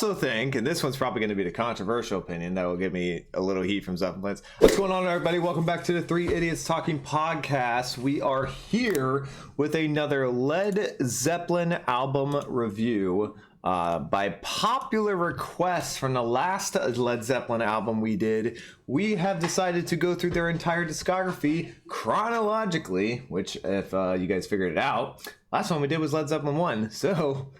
also think, and this one's probably going to be the controversial opinion that will give me a little heat from Zeppelin. What's going on, everybody? Welcome back to the Three Idiots Talking podcast. We are here with another Led Zeppelin album review. By popular request from the last Led Zeppelin album we did, we have decided to go through their entire discography chronologically, which if you guys figured it out, last one we did was Led Zeppelin 1. So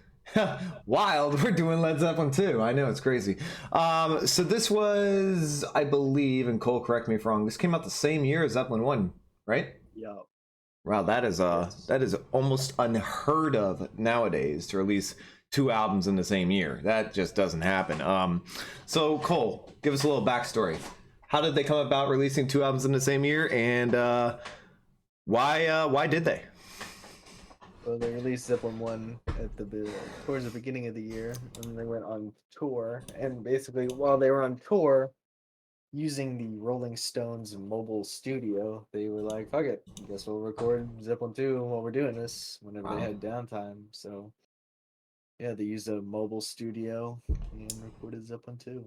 wild, we're doing Led Zeppelin 2. I know, it's crazy. So this was, I believe, and Cole, correct me if wrong, this came out the same year as Zeppelin 1, right? Yeah. Wow, that is almost unheard of nowadays to release 2 albums in the same year. That just doesn't happen. So Cole, give us a little backstory. How did they come about releasing 2 albums in the same year, and why did they? Well, they released Zeppelin 1 towards the beginning of the year, and they went on tour. And basically, while they were on tour, using the Rolling Stones mobile studio, they were like, "Fuck it, I guess we'll record Zeppelin 2 while we're doing this." Whenever they had downtime, so. Yeah, they used a mobile studio and recorded Zeppelin 2.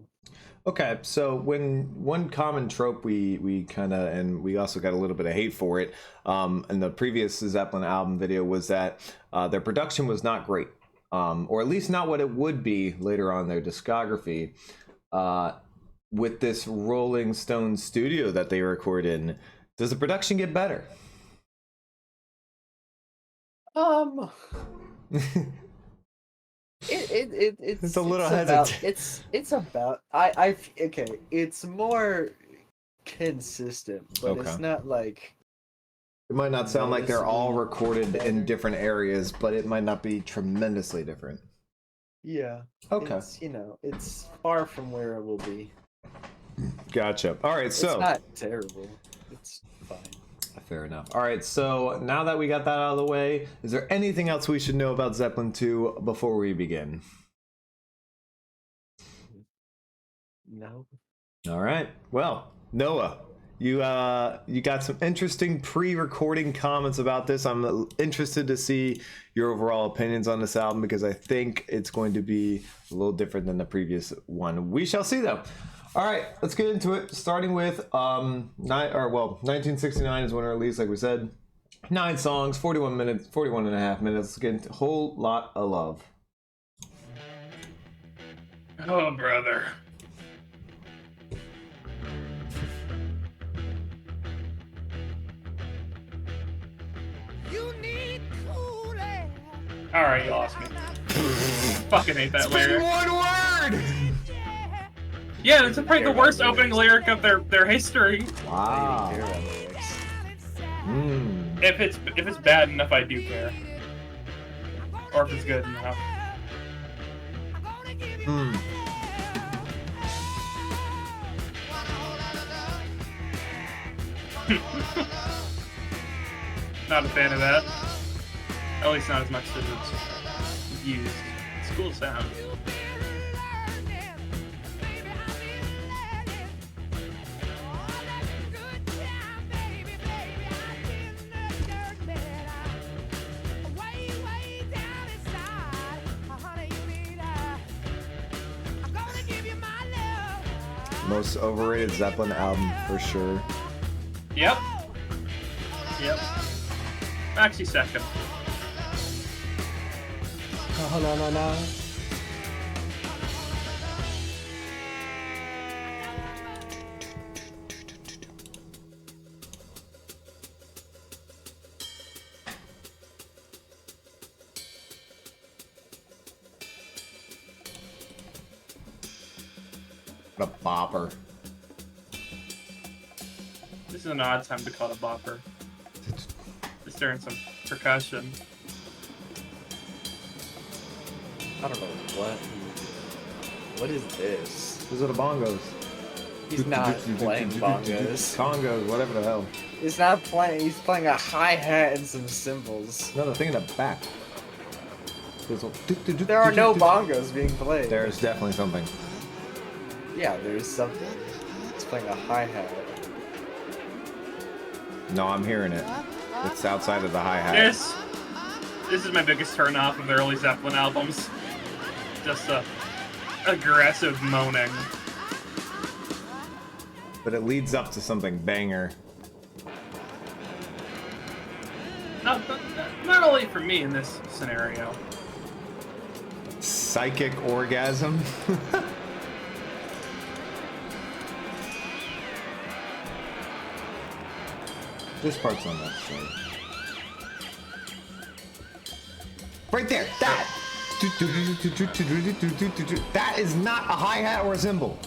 Okay, so when one common trope we kind of, and we also got a little bit of hate for it in the previous Zeppelin album video, was that their production was not great, or at least not what it would be later on in their discography. With this Rolling Stone studio that they record in, does the production get better? It's a little hesitant. It's about okay. It's more consistent, but it's not like. It might not sound like they're all recorded in different areas, but it might not be tremendously different. Yeah. Okay. It's far from where it will be. Gotcha. All right, so it's not terrible. It's fine. Fair enough. All right, so now that we got that out of the way, is there anything else we should know about Zeppelin 2 before we begin? No. All right. Well, Noah, you got some interesting pre-recording comments about this. I'm interested to see your overall opinions on this album because I think it's going to be a little different than the previous one. We shall see, though. All right, let's get into it. Starting with 1969 is when it released, like we said. 9 songs, 41 minutes, 41 and a half minutes. Let's get into a whole lot of love. Oh, brother. All right, you lost me. Fucking hate that lyric. One word. Yeah, it's probably the worst opening lyric of their history. Wow. If it's bad enough, I do care. Or if it's good enough. Not a fan of that. At least not as much as it's used. It's a cool sound. Most overrated Zeppelin album for sure. Yep. Actually, second. Oh, no. What a bopper. This is an odd time to call it a bopper. Just during some percussion. I don't know what is this? Those are the bongos. He's not playing bongos. Congos, whatever the hell. He's not playing. He's playing a hi-hat and some cymbals. No, the thing in the back. There are no bongos being played. There's definitely something. Yeah, there's something. He's playing a hi-hat. No, I'm hearing it. It's outside of the hi-hat. This is my biggest turn off of the early Zeppelin albums. Just aggressive moaning. But it leads up to something banger. Not only for me in this scenario. Psychic orgasm. This part's unnecessary. Right there, that! That is not a hi-hat or a cymbal.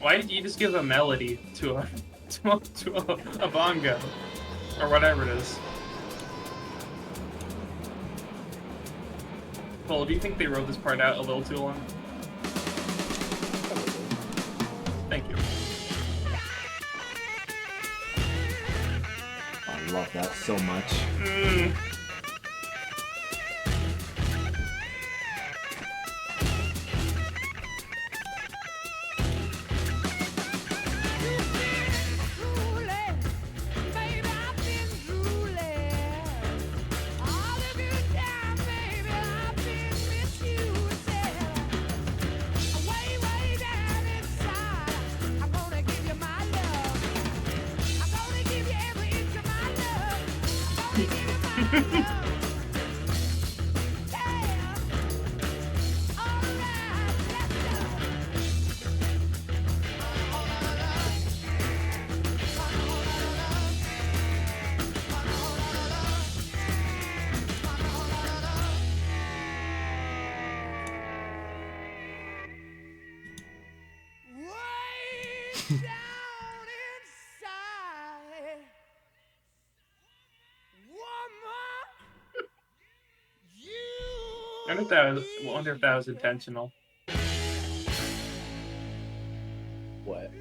Why did you just give a melody to a bongo? Or whatever it is. Well, do you think they wrote this part out a little too long? Thank you. I love that so much. I wonder if that was intentional. What?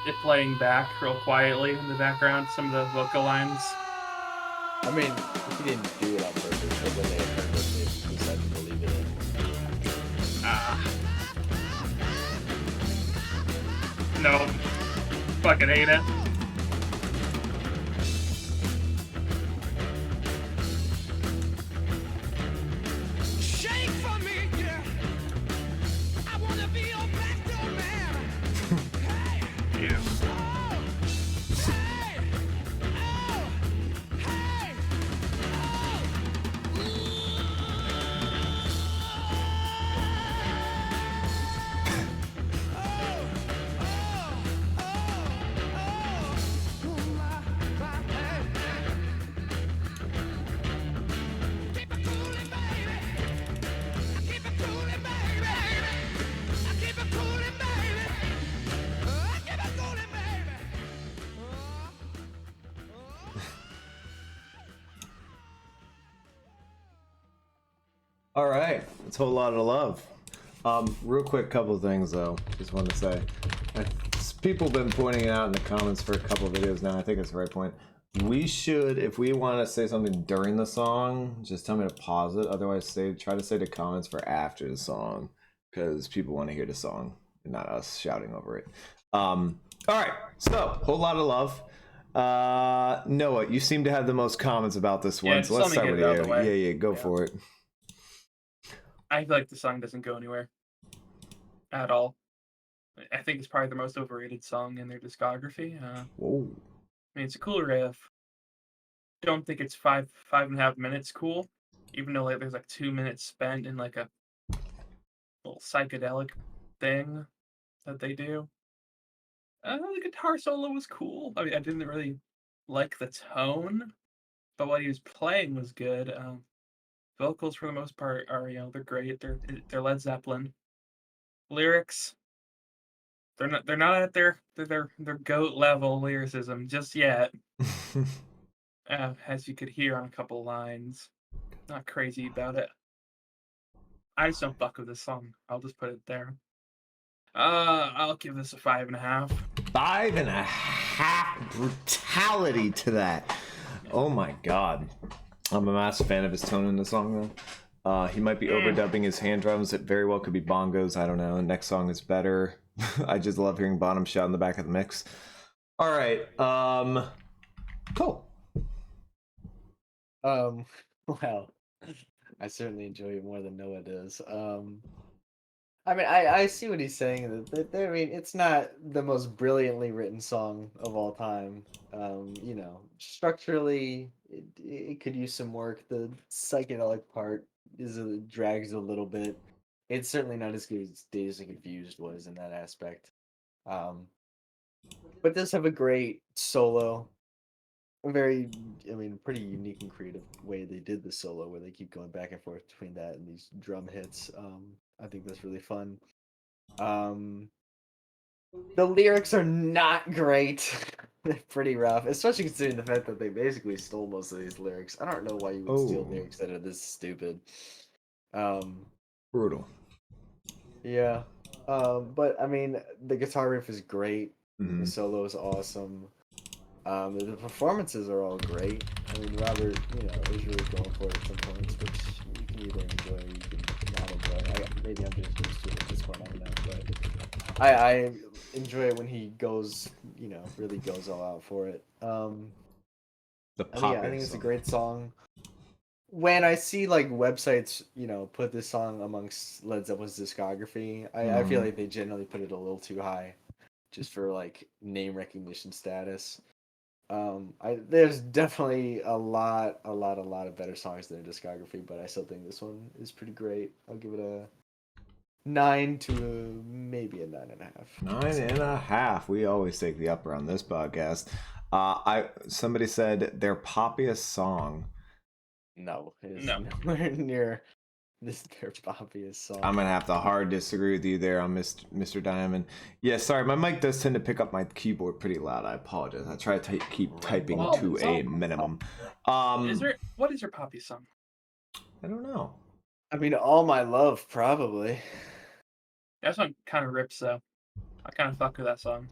It playing back real quietly in the background, some of the vocal lines. I mean, he didn't do it on purpose, but when they heard it, they decided to leave it in. No. Fucking hate it. All right, it's a whole lot of love. Real quick, couple things though. Just wanted to say, people have been pointing it out in the comments for a couple of videos now. I think it's the right point. We should, if we want to say something during the song, just tell me to pause it. Otherwise, try to say the comments for after the song, because people want to hear the song and not us shouting over it. All right, so whole lot of love. Noah, you seem to have the most comments about this one, so let's start with you. Yeah, go for it. I feel like the song doesn't go anywhere at all. I think it's probably the most overrated song in their discography. Whoa. I mean, it's a cool riff. Don't think it's 5.5 minutes cool, even though like there's like 2 minutes spent in like a little psychedelic thing that they do. The guitar solo was cool. I mean, I didn't really like the tone, but what he was playing was good. Vocals for the most part are, they're great. They're Led Zeppelin. Lyrics, they're not at their goat level lyricism just yet. As you could hear on a couple lines. Not crazy about it. I just don't fuck with this song. I'll just put it there. I'll give this a 5.5. 5.5. Brutality to that. Oh my god. I'm a massive fan of his tone in the song though. He might be overdubbing his hand drums. It very well could be bongos. I don't know. The next song is better. I just love hearing Bottom shout in the back of the mix. All right. Cool. Well, I certainly enjoy it more than Noah does. I mean, I see what he's saying. I mean, it's not the most brilliantly written song of all time. Structurally, it could use some work. The psychedelic part drags a little bit. It's certainly not as good as Dazed and Confused was in that aspect. Um, but it does have a great solo. Pretty unique and creative way they did the solo, where they keep going back and forth between that and these drum hits. I think that's really fun. The lyrics are not great. They're pretty rough, especially considering the fact that they basically stole most of these lyrics. I don't know why you would steal lyrics that are this stupid. Brutal. Yeah. But I mean, the guitar riff is great. Mm-hmm. The solo is awesome. The performances are all great. I mean, Robert, is really going for it at some points, which you can either enjoy or you can not enjoy. Maybe I'm just used to it at this point, I don't know, but I enjoy it when he goes, really goes all out for it. I think it's a great song. When I see like websites, put this song amongst Led Zeppelin's discography, I feel like they generally put it a little too high, just for like name recognition status. There's definitely a lot of better songs than their discography, but I still think this one is pretty great. I'll give it a 9 to maybe a 9.5. 9.5. We always take the upper on this podcast. Somebody said their poppiest song. No, it's nowhere near their poppiest song. I'm gonna have to hard disagree with you there on Mr. Diamond. Yeah, sorry, my mic does tend to pick up my keyboard pretty loud. I apologize. I try to keep typing to a minimum. What is your poppy song? I don't know. I mean, All My Love, probably. That song kind of rips, though. I kind of fuck with that song.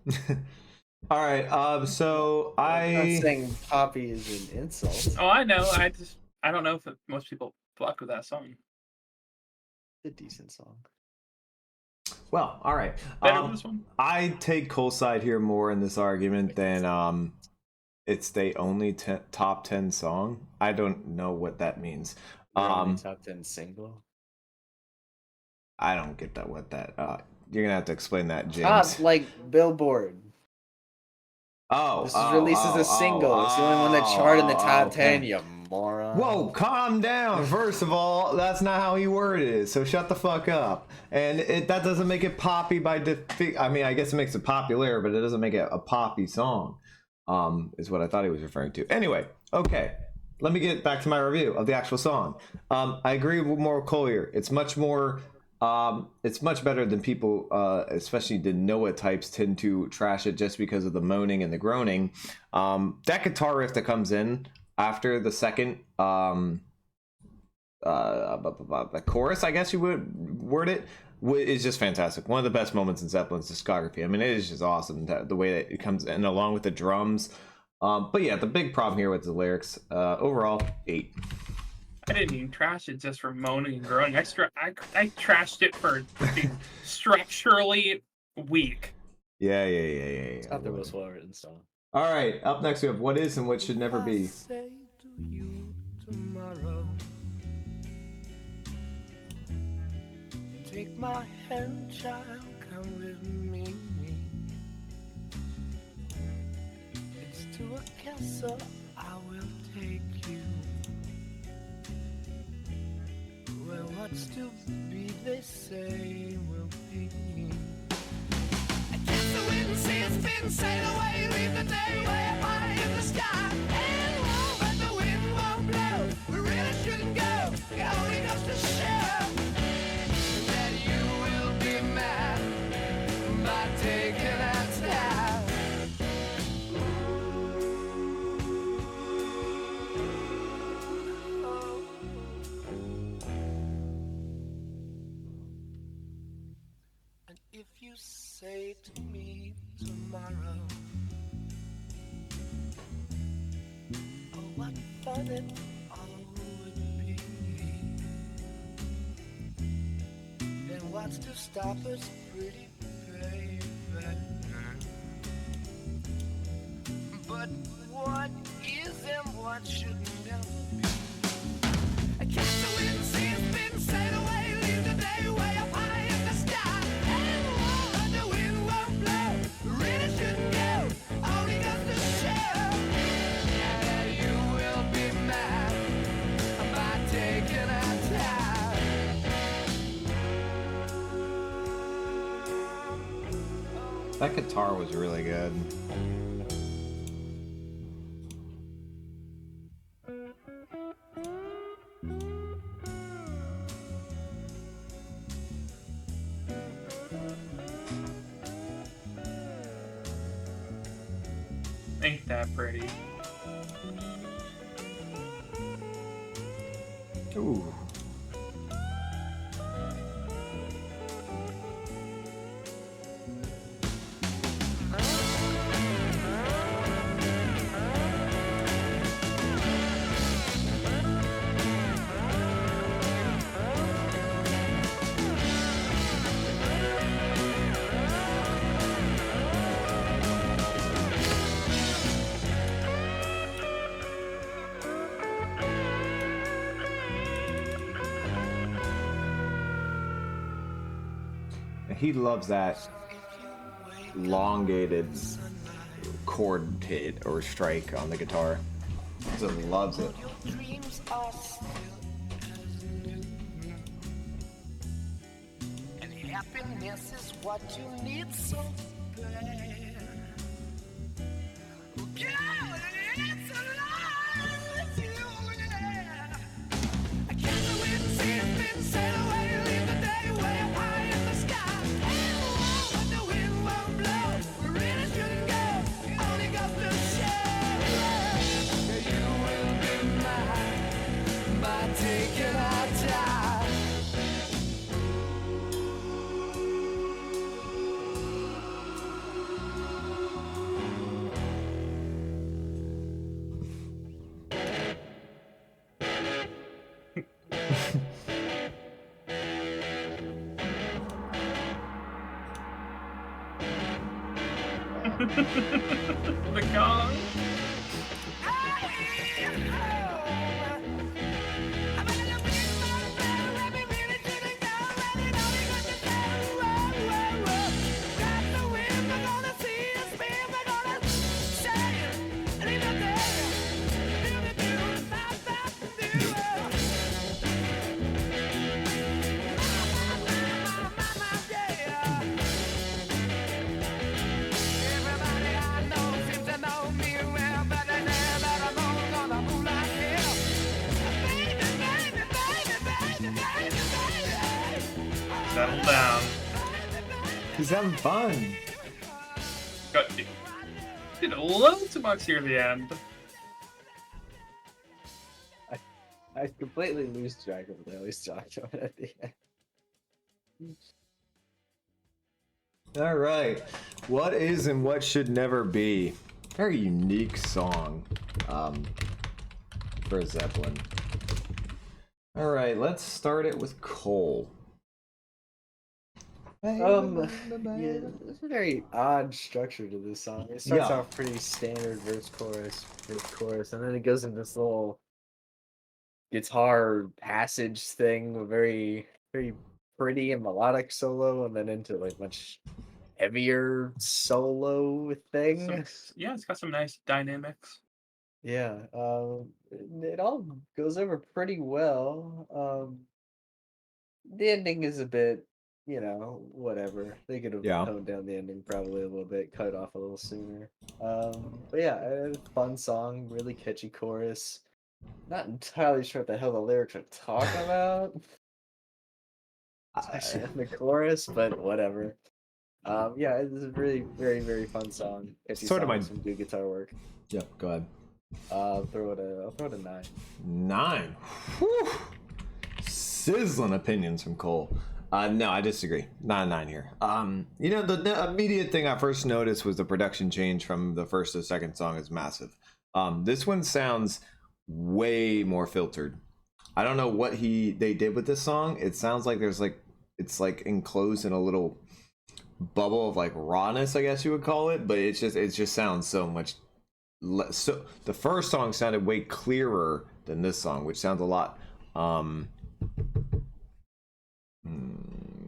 All right. So I'm not saying poppy is an insult. Oh, I know. I don't know if most people fuck with that song. A decent song. Well, all right. Better than this one. I take Cole's side here more in this argument than it's the only top 10 song. I don't know what that means. Top 10 single. I don't get that. What that? You're gonna have to explain that, James. Like Billboard. This was released as a single. It's the only one that charted in the top 10, you moron. Whoa, calm down. First of all, that's not how he worded it, so shut the fuck up. And that doesn't make it poppy I mean, I guess it makes it popular, but it doesn't make it a poppy song, is what I thought he was referring to. Anyway, okay. Let me get back to my review of the actual song. I agree with more Collier. It's much more... it's much better than people, especially the Noah types, tend to trash it just because of the moaning and the groaning. That guitar riff that comes in after the second, the chorus, I guess you would word it, is just fantastic. One of the best moments in Zeppelin's discography. I mean, it is just awesome, the way that it comes in along with the drums. But yeah, the big problem here with the lyrics, overall, 8. I didn't even trash it just for moaning and groaning. I trashed it for being structurally weak. Yeah. It's not the most well-written song. All right, up next we have What Is and What Should Never Be. Say to you tomorrow, take my hand, child, come with me. It's to a castle I will take you, where what's to be, they say, will be. I guess the wind sails been sail away, leave the day way up high in the sky. And won't, but the wind won't blow. We really shouldn't go. It only goes to show that you will be mad by taking that step. And if you say to me tomorrow, oh, what fun it all would be, then what's to stop us, pretty baby? But what is and what should never be? I catch the wind, see it's been sailed away, leave the day way up high in the sky. That guitar was really good. Ain't that pretty? Ooh. He loves that elongated chord hit or strike on the guitar. Just loves it. Dreams are still as new. And happiness is what you need so bad. Girl, it's alive with you, yeah. I can't wait to see it been sailed away. Leave the day way up high in the sky. But the wind won't blow. We really shouldn't go. Only got to share. You will be mine by taking our time. The gong. Everybody I know seems to know me well, but they never know gonna move like hell. Baby, baby, baby, baby, baby, baby. Settle down. He's having fun. Did a little too much here at the end. I completely lose track of what I always talk about at the end. All right. What is and what should never be? Very unique song for Zeppelin. All right, let's start it with Cole. Yeah, it's a very odd structure to this song. It starts Yeah. off pretty standard verse, chorus, and then it goes into this little guitar passage thing, a very, very pretty and melodic solo, and then into like much heavier solo thing. Yeah, it's got some nice dynamics. Yeah, it all goes over pretty well. The ending is a bit, whatever. They could have Yeah. toned down the ending probably a little bit, cut it off a little sooner. But yeah, a fun song, really catchy chorus. Not entirely sure what the hell the lyrics are talking about, especially in the chorus, but whatever. Yeah, it's a really very very fun song. Catchy Sort of song my- with some good guitar work. Yep, go ahead. I'll throw it a 9. 9. Whew. Sizzling opinions from Cole. No, I disagree. Not a 9 here. The immediate thing I first noticed was the production change from the first to the second song is massive. This one sounds way more filtered. I don't know what they did with this song. It sounds like it's enclosed in a little bubble of like rawness, I guess you would call it, but it just sounds so much less. So the first song sounded way clearer than this song, which sounds a lot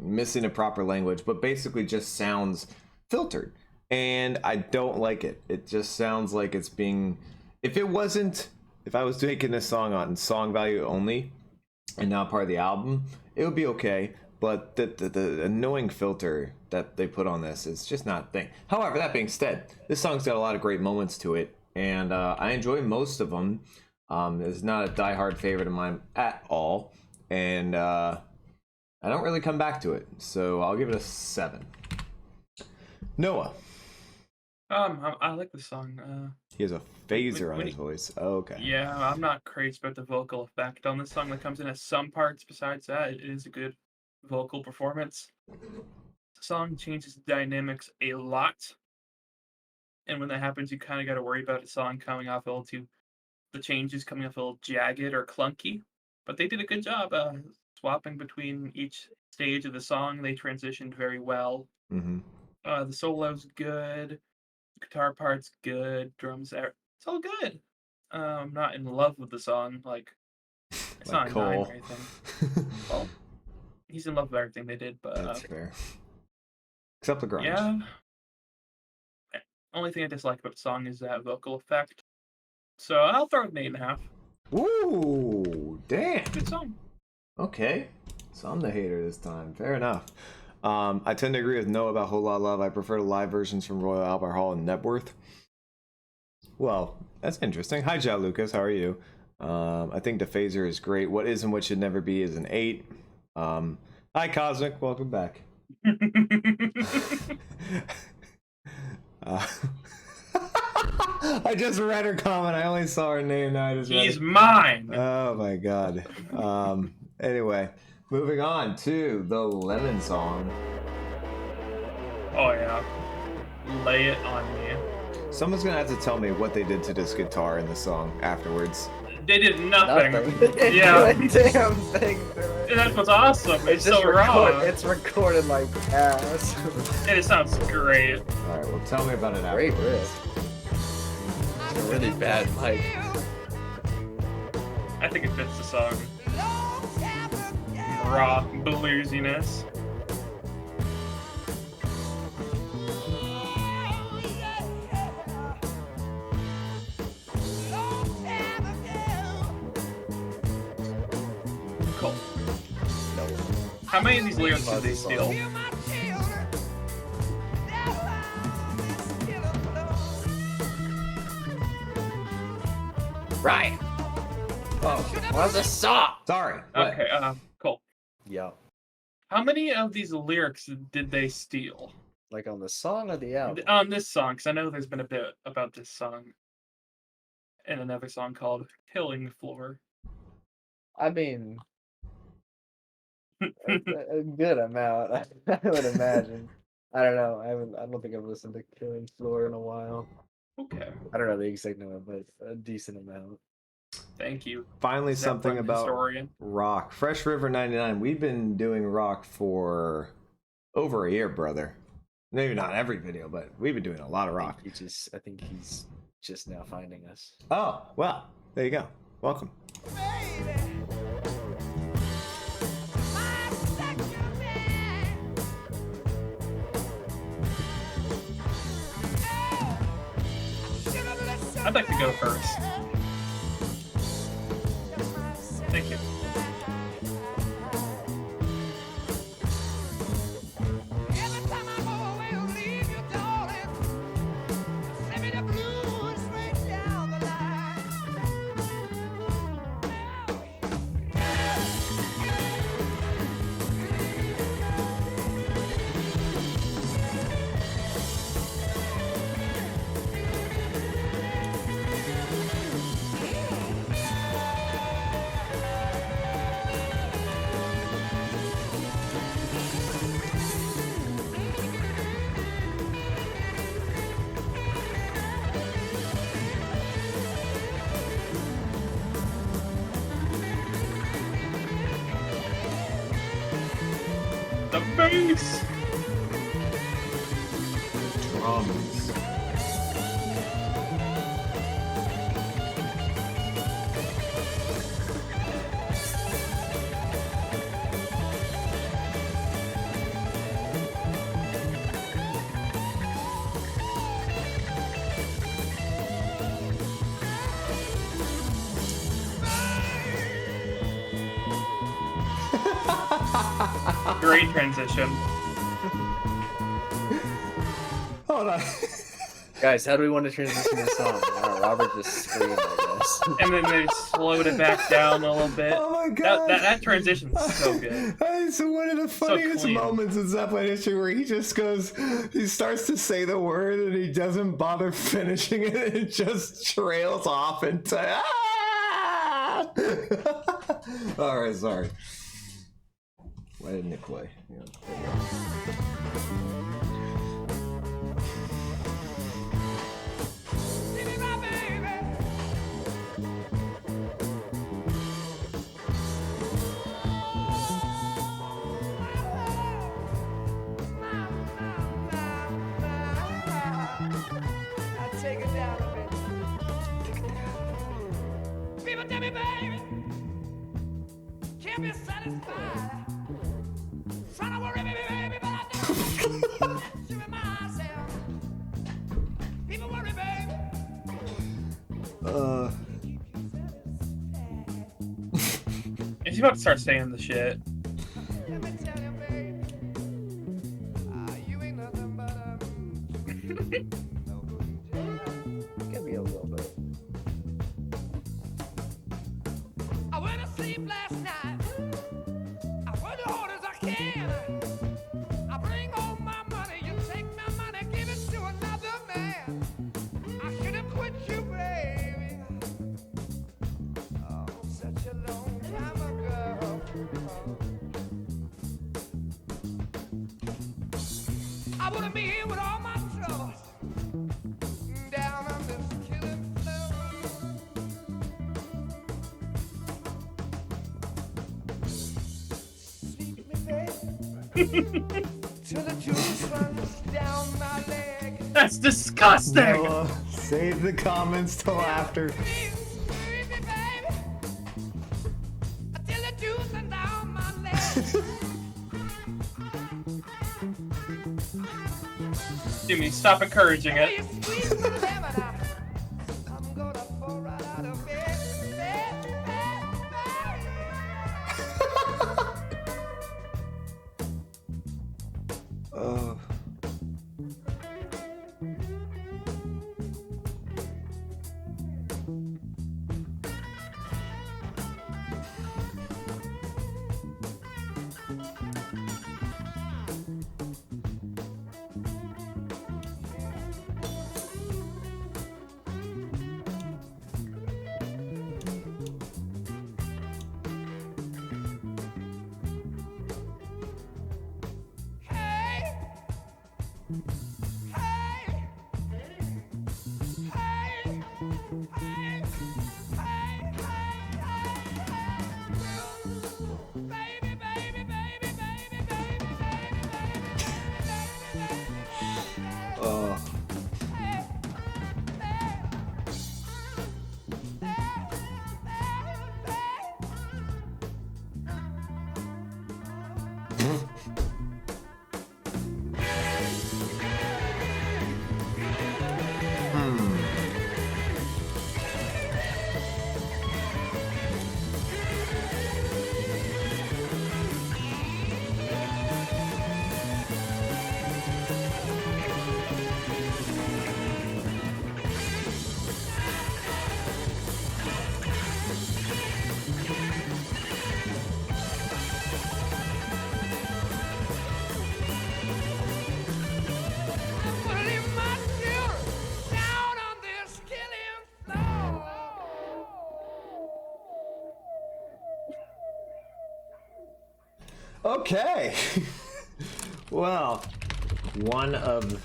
missing a proper language, but basically just sounds filtered, and I don't like it. It just sounds like it's being, if I was taking this song on song value only and not part of the album, it would be okay, but the annoying filter that they put on this is just not a thing. However, that being said, this song's got a lot of great moments to it, and I enjoy most of them. It's not a diehard favorite of mine at all, and I don't really come back to it, so I'll give it a 7. Noah. I like the song. He has a phaser on when his voice. Oh, okay. Yeah, I'm not crazy about the vocal effect on this song that comes in at some parts. Besides that, it is a good vocal performance. The song changes dynamics a lot, and when that happens, you kind of got to worry about a song coming off a little too, the changes coming off a little jagged or clunky. But they did a good job swapping between each stage of the song. They transitioned very well. Mm-hmm. The solo's good, guitar part's good, drums are, it's all good. I'm not in love with the song, like it's Like not a 9 Cole. or anything. Well, he's in love with everything they did, but That's fair. Except the grunge. yeah. Only thing I dislike about the song is that vocal effect. So I'll throw it an 8.5. Ooh, damn. Good song. Okay, so I'm the hater this time. Fair enough. I tend to agree with Noah about Whole Lot of Love. I prefer the live versions from Royal Albert Hall and Nebworth. Well, that's interesting. Hi, Ja Lucas. How are you? I think the phaser is great. What is and what should never be is an 8. Hi, Cosmic. Welcome back. I just read her comment. I only saw her name now. I just read He's it. mine. Oh my god. Anyway, moving on to the Lemon song. Oh yeah. Lay it on me. Someone's gonna have to tell me what they did to this guitar in the song afterwards. They did nothing. Nothing. Yeah. Damn thing. And that's what's awesome. It's just so raw. It's recorded like ass. And it sounds great. Alright, well tell me about it Great afterwards. riff. It's a really bad mic. I think it fits the song. Raw bluesiness. Cool. How many of these lyrics did they steal? Right. Oh, what's the song? Sorry. what? Okay, cool. Yeah. How many of these lyrics did they steal? Like on the song or the album? On this song, because I know there's been a bit about this song in another song called Killing Floor. I mean, a good amount, I would imagine. I don't know. I don't think I've listened to Killing Floor in a while. Okay, I don't know the exact number, but a decent amount. thank you. Finally, Zeppelin something about historian. rock. Fresh River 99. We've been doing rock for over a year, brother. Maybe not every video, but we've been doing a lot of rock. I think he's just now finding us. Oh, well, there you go. Welcome. I'd like to go first. Thank you. The bass! Drums. great transition. Hold on. Guys, how do we want to transition this song? Robert just screamed, I guess. And then they slowed it back down a little bit. Oh my god. That transition's so good. It's one of the funniest clean. moments in Zeppelin history where he just goes, he starts to say the word and he doesn't bother finishing it. It just trails off into. Ah! All right, sorry. Why didn't it play? Take it down a bit. People tell me, baby, can't be satisfied. Trying to worry me, baby, but I don't. Should be myself. People worry, baby. He's about to start saying the shit. Let me tell you, baby, you ain't nothing but a Give me a little bit. I went to sleep last night. I worked as hard as I can. I bring home my money. You take my money, give it to another man. I should have quit you, baby. Oh, such a long time ago. I wouldn't be here with all my troubles. Down on this killing floor. Sleep me, baby, till the juice runs down my leg. That's disgusting. Noah, save the comments till after. Sleep me, baby, till the juice runs down my leg. Jimmy, stop encouraging Will it. you squeeze my lemon out? I'm gonna fall right out of bed, Oh. Hey, hey, hey, hey, baby, baby, baby, baby, baby, Oh. Okay. Well, one of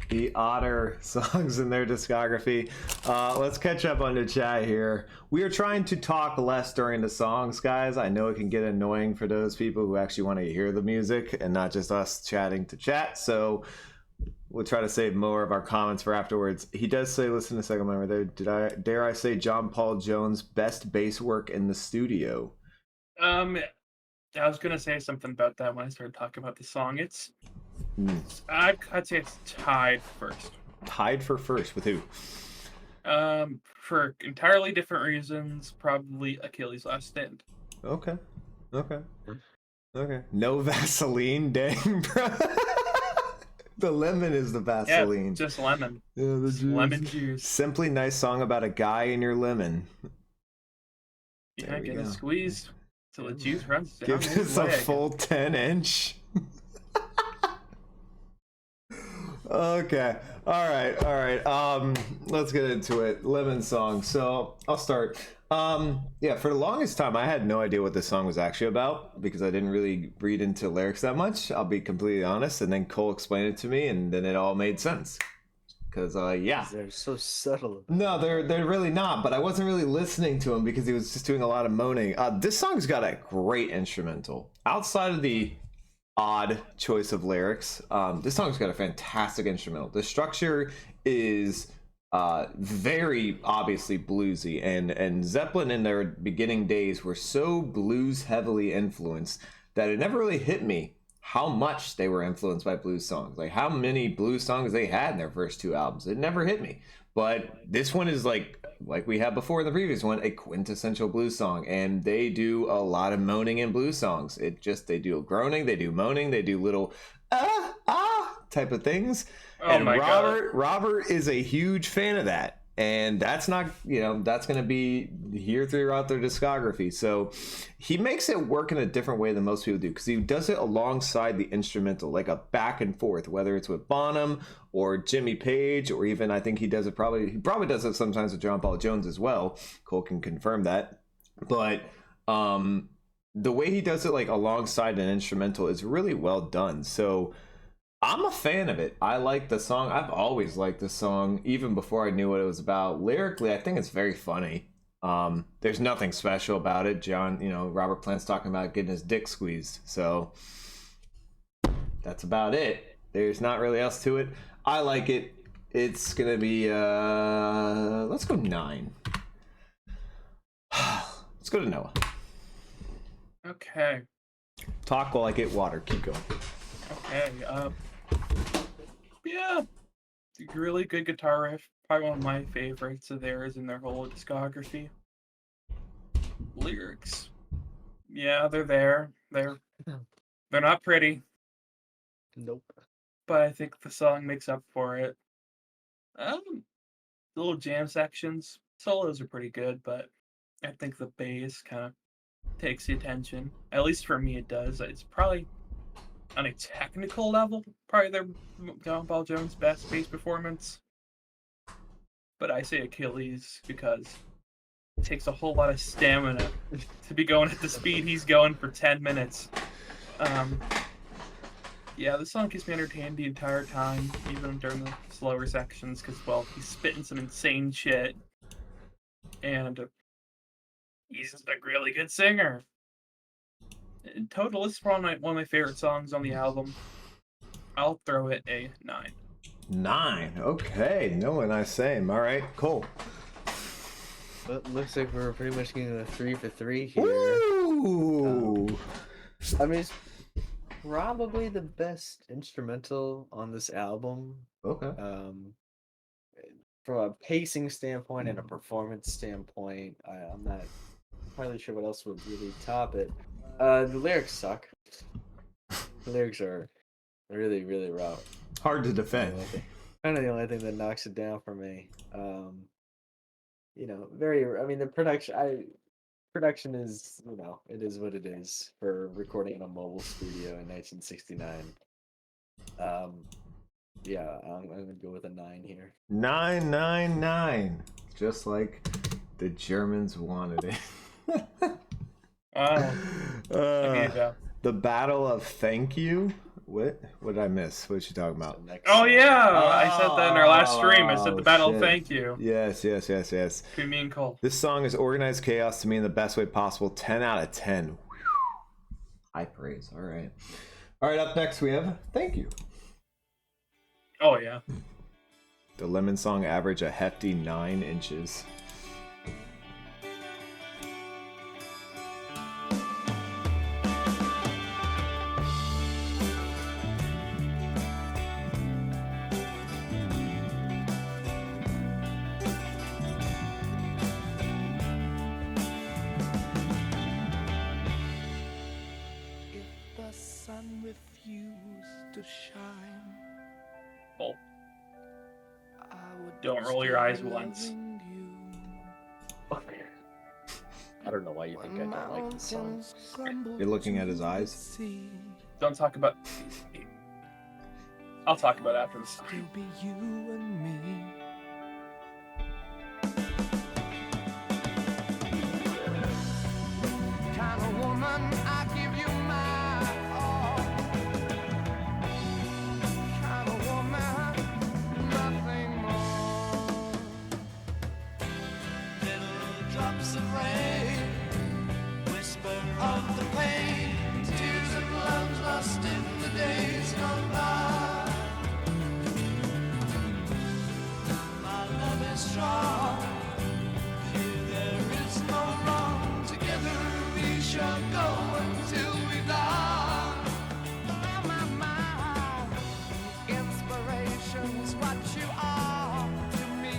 the odder songs in their discography. Let's catch up on the chat here. We are trying to talk less during the songs, guys. I know it can get annoying for those people who actually want to hear the music and not just us chatting to chat. So we'll try to save more of our comments for afterwards. He does say, listen to the second member there. Dare I say John Paul Jones' best bass work in the studio? I was gonna say something about that when I started talking about the song. I'd say it's tied first. Tied for first with who? For entirely different reasons, probably Achilles' Last Stand. Okay. Okay. No Vaseline, dang, bro. The lemon is the Yeah, Vaseline. just lemon. Yeah, the Just lemon juice. Simply nice song about a guy in your lemon. Yeah, There we get a go. squeeze till the juice runs down Give his us a leg. full 10-inch. Okay. All right. Let's get into it. Lemon song. So I'll start. Yeah, for the longest time I had no idea what this song was actually about because I didn't really read into lyrics that much. I'll be completely honest. And then Cole explained it to me and then it all made sense. Because yeah. They're so subtle. No, they're really not. But I wasn't really listening to him because he was just doing a lot of moaning. This song's got a great instrumental. Outside of the odd choice of lyrics, this song's got a fantastic instrumental. The structure is very obviously bluesy, and Zeppelin in their beginning days were so blues heavily influenced that it never really hit me how much they were influenced by blues songs, like how many blues songs they had in their first two albums. It never hit me, but this one is like we had before in the previous one, a quintessential blues song, and they do a lot of moaning in blues songs. They do groaning, they do moaning, they do little type of things. Oh And my God. Robert is a huge fan of that, and that's not, that's going to be here throughout their discography. So he makes it work in a different way than most people do, because he does it alongside the instrumental, like a back and forth, whether it's with Bonham or Jimmy Page, or even I think he probably does it sometimes with John Paul Jones as well. Cole can confirm that. But the way he does it like alongside an instrumental is really well done. So I'm a fan of it. I like the song. I've always liked the song, even before I knew what it was about. Lyrically, I think it's very funny. There's nothing special about it. Robert Plant's talking about getting his dick squeezed. So that's about it. There's not really else to it. I like it. It's going to be, let's go 9. Let's go to Noah. Okay. Talk while I get water. Keep going. Okay. Yeah. Really good guitar riff. Probably one of my favorites of theirs in their whole discography. Lyrics. Yeah, they're there. They're not pretty, Nope. but I think the song makes up for it. Little jam sections. Solos are pretty good, but I think the bass kind of takes the attention. At least for me, it does. It's probably on a technical level, probably their John Paul Jones' best bass performance. But I say Achilles because it takes a whole lot of stamina to be going at the speed he's going for 10 minutes. Yeah, the song keeps me entertained the entire time, even during the slower sections, because, well, he's spitting some insane shit. And he's just a really good singer. In total, this is probably one of my favorite songs on the album. I'll throw it a 9. 9. Okay. Noah and I same. All right. Cool. Well, it looks like we're pretty much getting a 3 for 3 here. Ooh. I mean, it's probably the best instrumental on this album. Okay. From a pacing standpoint and a performance standpoint, I'm not entirely sure what else would really top it. The lyrics suck. The lyrics are really, really rough. Hard to defend. Kind of the only thing that knocks it down for me. The production is, it is what it is for recording in a mobile studio in 1969. Yeah, I'm gonna go with a 9 here. 999. Just like the Germans wanted it. Wow. The Battle of Thank You. What did I miss? What is she talking about? Oh, yeah! I said that in our last stream. I said the battle shit. thank you. Yes. Between me and Cole. This song is organized chaos to me in the best way possible. 10 out of 10. Whew. High praise. All right, up next we have Thank You. Oh, yeah. The Lemon song average a hefty 9 inches. to shine. Oh, I would don't roll your eyes still be once. loving you. I don't know why you think I don't like this song. Mountains crumble You're looking at to his eyes? the sea. Don't talk about. I'll talk about it after the song. Still be you and me. Kind of woman, I give you my all. Kind of woman, nothing more. Little drops of rain, whisper of the pain, tears of love lost in the days gone by. My love is strong. Here there is no wrong. Together we shall go until we die. My inspiration's what you are to me.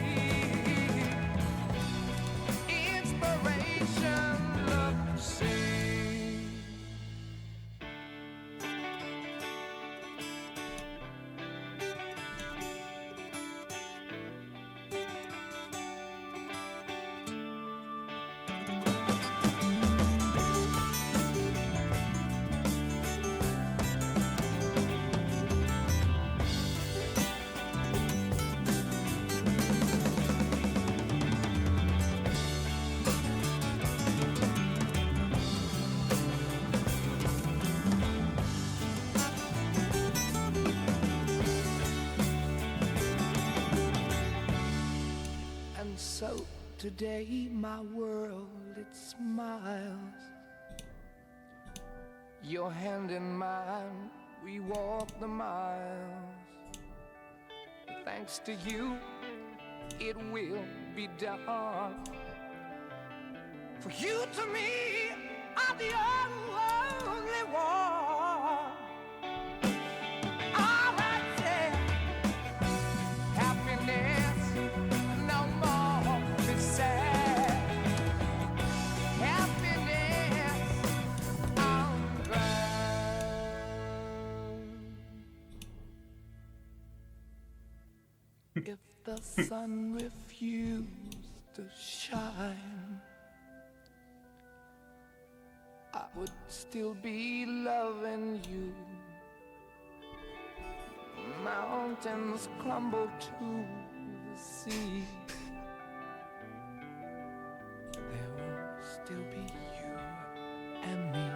Inspiration, love to see. And so today my world it smiles. Your hand in mine, we walk the miles. Thanks to you, it will be done. For you to me are the only one. All I say, happiness, no more be sad. Happiness, I'm glad. If the sun refused to shine, I would still be loving you. Mountains crumble to the sea. There will still be you and me.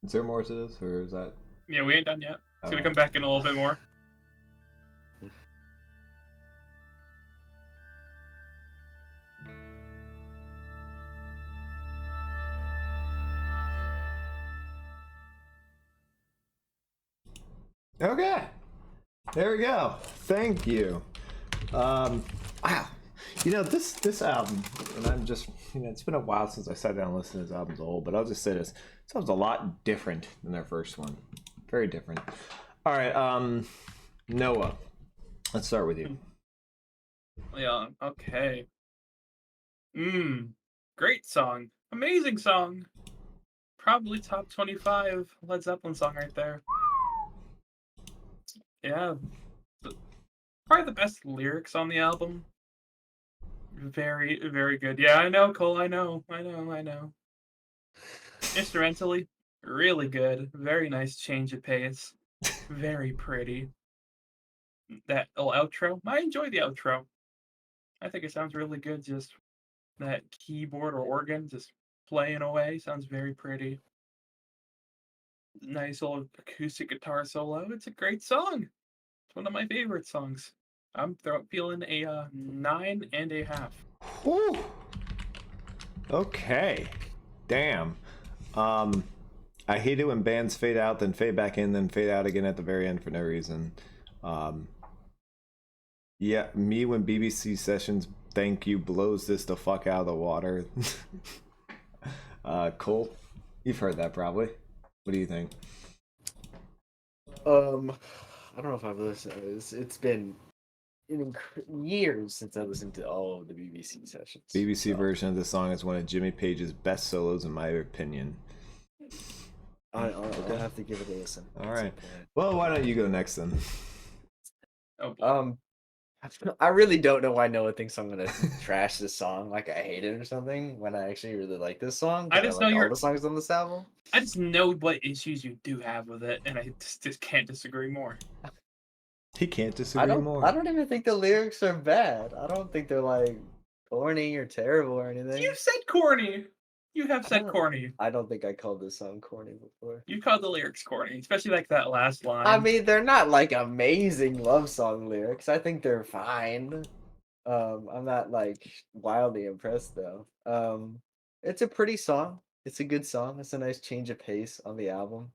Is there more to this, or is that? Yeah, we ain't done yet. It's gonna Oh. come back in a little bit more. Okay, there we go. Thank you. Wow, you know this album, and I'm just it's been a while since I sat down and listened to this album as a whole, but I'll just say this sounds a lot different than their first one. Very different. All right, Noah, let's start with you. Yeah, okay. Great song. Amazing song. Probably top 25 Led Zeppelin song right there. Yeah. Probably the best lyrics on the album. Very, very good. Yeah, I know, Cole. I know. Instrumentally, really good. Very nice change of pace. Very pretty. That little outro, I enjoy the outro. I think it sounds really good. Just that keyboard or organ just playing away sounds very pretty. Nice little acoustic guitar solo. It's a great song. It's one of my favorite songs. I'm feeling a 9.5. Whew. Okay. Damn. I hate it when bands fade out, then fade back in, then fade out again at the very end for no reason. Yeah, me when BBC Sessions Thank You blows this the fuck out of the water. Cole, you've heard that probably. What do you think? I don't know if I've listened. It's been years since I listened to all of the BBC sessions. BBC version of the song is one of Jimmy Page's best solos in my opinion. I'll have to give it a listen. All right. Well, why don't you go next then? Oh, I really don't know why Noah thinks I'm gonna trash this song, like I hate it or something, when I actually really like this song. I just know like you're- all the songs on this album. I just know what issues you do have with it, and I just can't disagree more. He can't disagree more. I don't even think the lyrics are bad. I don't think they're like corny or terrible or anything. You said corny. You have said don't- corny. I don't think I called this song corny before. You called the lyrics corny, especially like that last line. I mean, they're not like amazing love song lyrics. I think they're fine. I'm not like wildly impressed though. It's a pretty song. It's a good song. It's a nice change of pace on the album.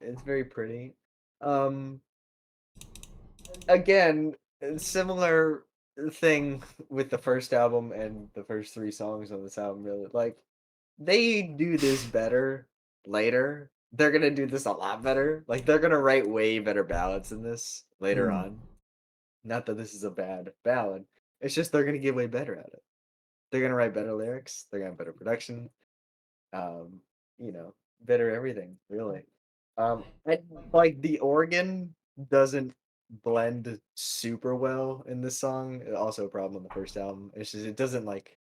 It's very pretty. Again, similar thing with the first album and the first 3 songs on this album. Really, like they do this better later. They're gonna do this a lot better. Like they're gonna write way better ballads than this later on. Not that this is a bad ballad. It's just they're gonna get way better at it. They're gonna write better lyrics. They're gonna have better production. Better everything really. And like the organ doesn't blend super well in this song. Also a problem on the first album. It's just it doesn't like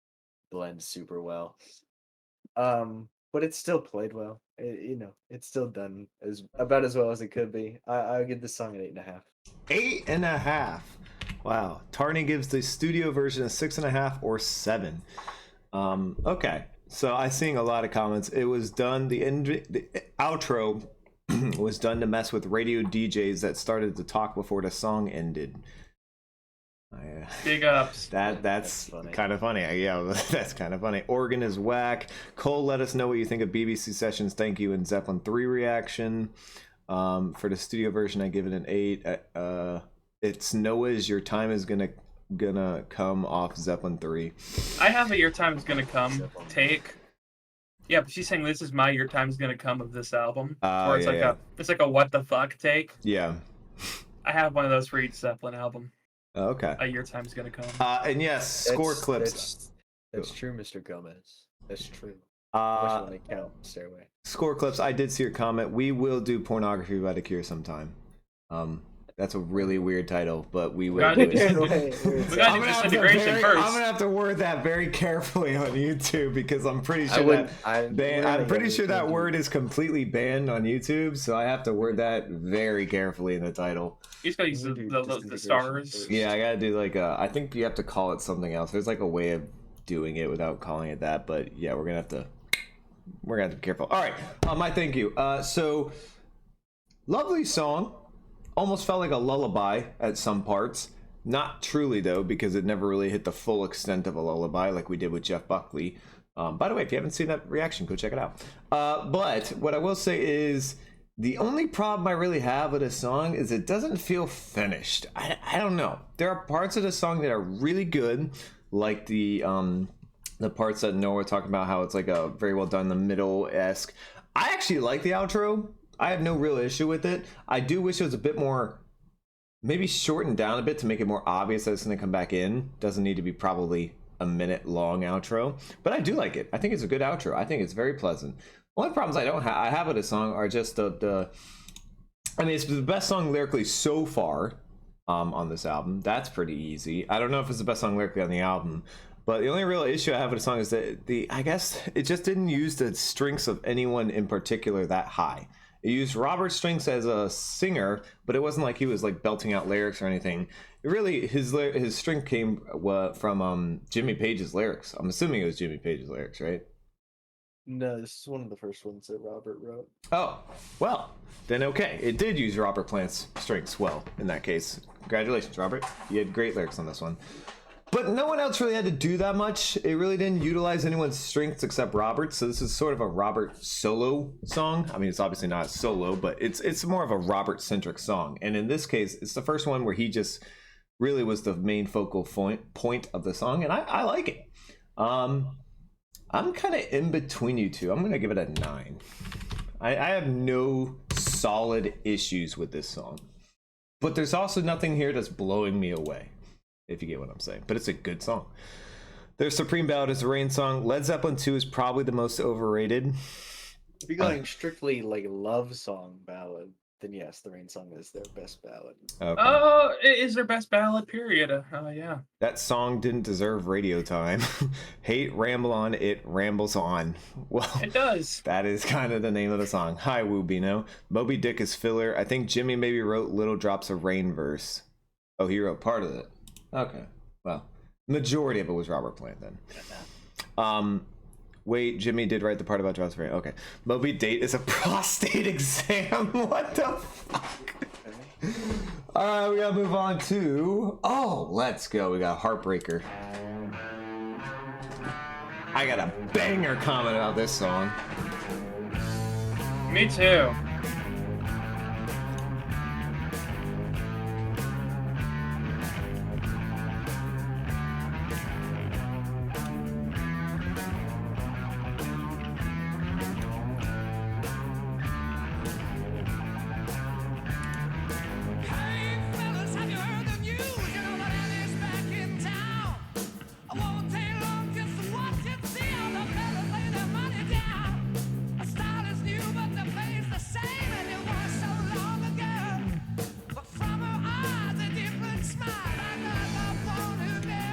blend super well. But it's still played well. It's still done about as well as it could be. I'll give this song an 8.5. 8.5. Wow. Tarney gives the studio version a 6.5 or 7. Okay. So I'm seeing a lot of comments. It was done. The outro was done to mess with radio DJs that started to talk before the song ended. Big ups. That's funny. kind of funny. Yeah, that's kind of funny. Organ is whack. Cole, let us know what you think of BBC Sessions Thank You and Zeppelin III reaction. For the studio version, I give it an 8. It's Noah's Your Time Is Gonna Come off Zeppelin 3. I have a Your Time Is Gonna Come Zeppelin. take. Yeah, but she's saying this is my Your Time Is Gonna Come of this album. Oh, Or it's yeah, it's like a what the fuck take. Yeah. I have one of those for each Zeppelin album. Okay. A Your Time Is Gonna Come. And yes, score clips. That's true, Mr. Gomez. That's true. Which one they count? Stairway. Score clips. I did see your comment. We will do Pornography by The Cure sometime. That's a really weird title, but we will Gotta do do it. We gotta do Disintegration first. I'm gonna have to word that very carefully on YouTube because I'm pretty I sure wouldn't- I'm pretty sure that wouldn't- word is completely banned on YouTube, so I have to word that very carefully in the title. You just gotta use We do the Disintegration stars. first. Yeah, I gotta do like I think you have to call it something else. There's like a way of doing it without calling it that, but yeah, we're gonna have to be careful. All right, my thank you. So lovely song. Almost felt like a lullaby at some parts. Not truly though, because it never really hit the full extent of a lullaby like we did with Jeff Buckley. By the way, if you haven't seen that reaction, go check it out. But what I will say is the only problem I really have with this song is it doesn't feel finished. I don't know. There are parts of the song that are really good, like the parts that Noah talked about, how it's like a very well done, the middle-esque. I actually like the outro. I have no real issue with it. I do wish it was a bit more, maybe shortened down a bit to make it more obvious that it's going to come back in. Doesn't need to be probably a minute long outro, but I do like it. I think it's a good outro. I think it's very pleasant. Only problems I have with this song are just I mean, it's the best song lyrically so far on this album. That's pretty easy. I don't know if it's the best song lyrically on the album. But the only real issue I have with the song is that I guess it just didn't use the strengths of anyone in particular that high. It used Robert's strengths as a singer, but it wasn't like he was like belting out lyrics or anything. It really, his strength came from Jimmy Page's lyrics. I'm assuming it was Jimmy Page's lyrics, right? No, this is one of the first ones that Robert wrote. Oh, well, then okay. It did use Robert Plant's strengths well in that case. Congratulations, Robert. You had great lyrics on this one. But no one else really had to do that much. It really didn't utilize anyone's strengths except Robert. So this is sort of a Robert solo song. I mean, it's obviously not solo, but it's more of a Robert-centric song. And in this case, it's the first one where he just really was the main focal point of the song. And I like it. I'm kind of in between you two. I'm going to give it a 9. I have no solid issues with this song. But there's also nothing here that's blowing me away, if you get what I'm saying. But it's a good song. Their Supreme Ballad is the Rain song. Led Zeppelin II is probably the most overrated. If you're going strictly like love song ballad, then yes, the Rain song is their best ballad. Okay. It is their best ballad, period. Yeah. That song didn't deserve radio time. Hate Ramble On, it rambles on. Well, It does. that is kind of the name of the song. Hi, Woo Bino. Moby Dick is filler. I think Jimmy maybe wrote Little Drops of Rain verse. Oh, he wrote part of it. Okay. Well, majority of it was Robert Plant then. Wait, Jimmy did write the part about Drops of Rain. Okay. Moby Date is a prostate exam. What the fuck? All right, we gotta move on to... Oh, let's go. We got Heartbreaker. I got a banger comment about this song. Me too. Hey fellas, have you heard the news? You know that Annie's back in town. I won't take long just to watch it, see all the fellas lay their money down. A style is new, but the pay's the same, and it was so long ago. But from her eyes, a different smile. I never want to know.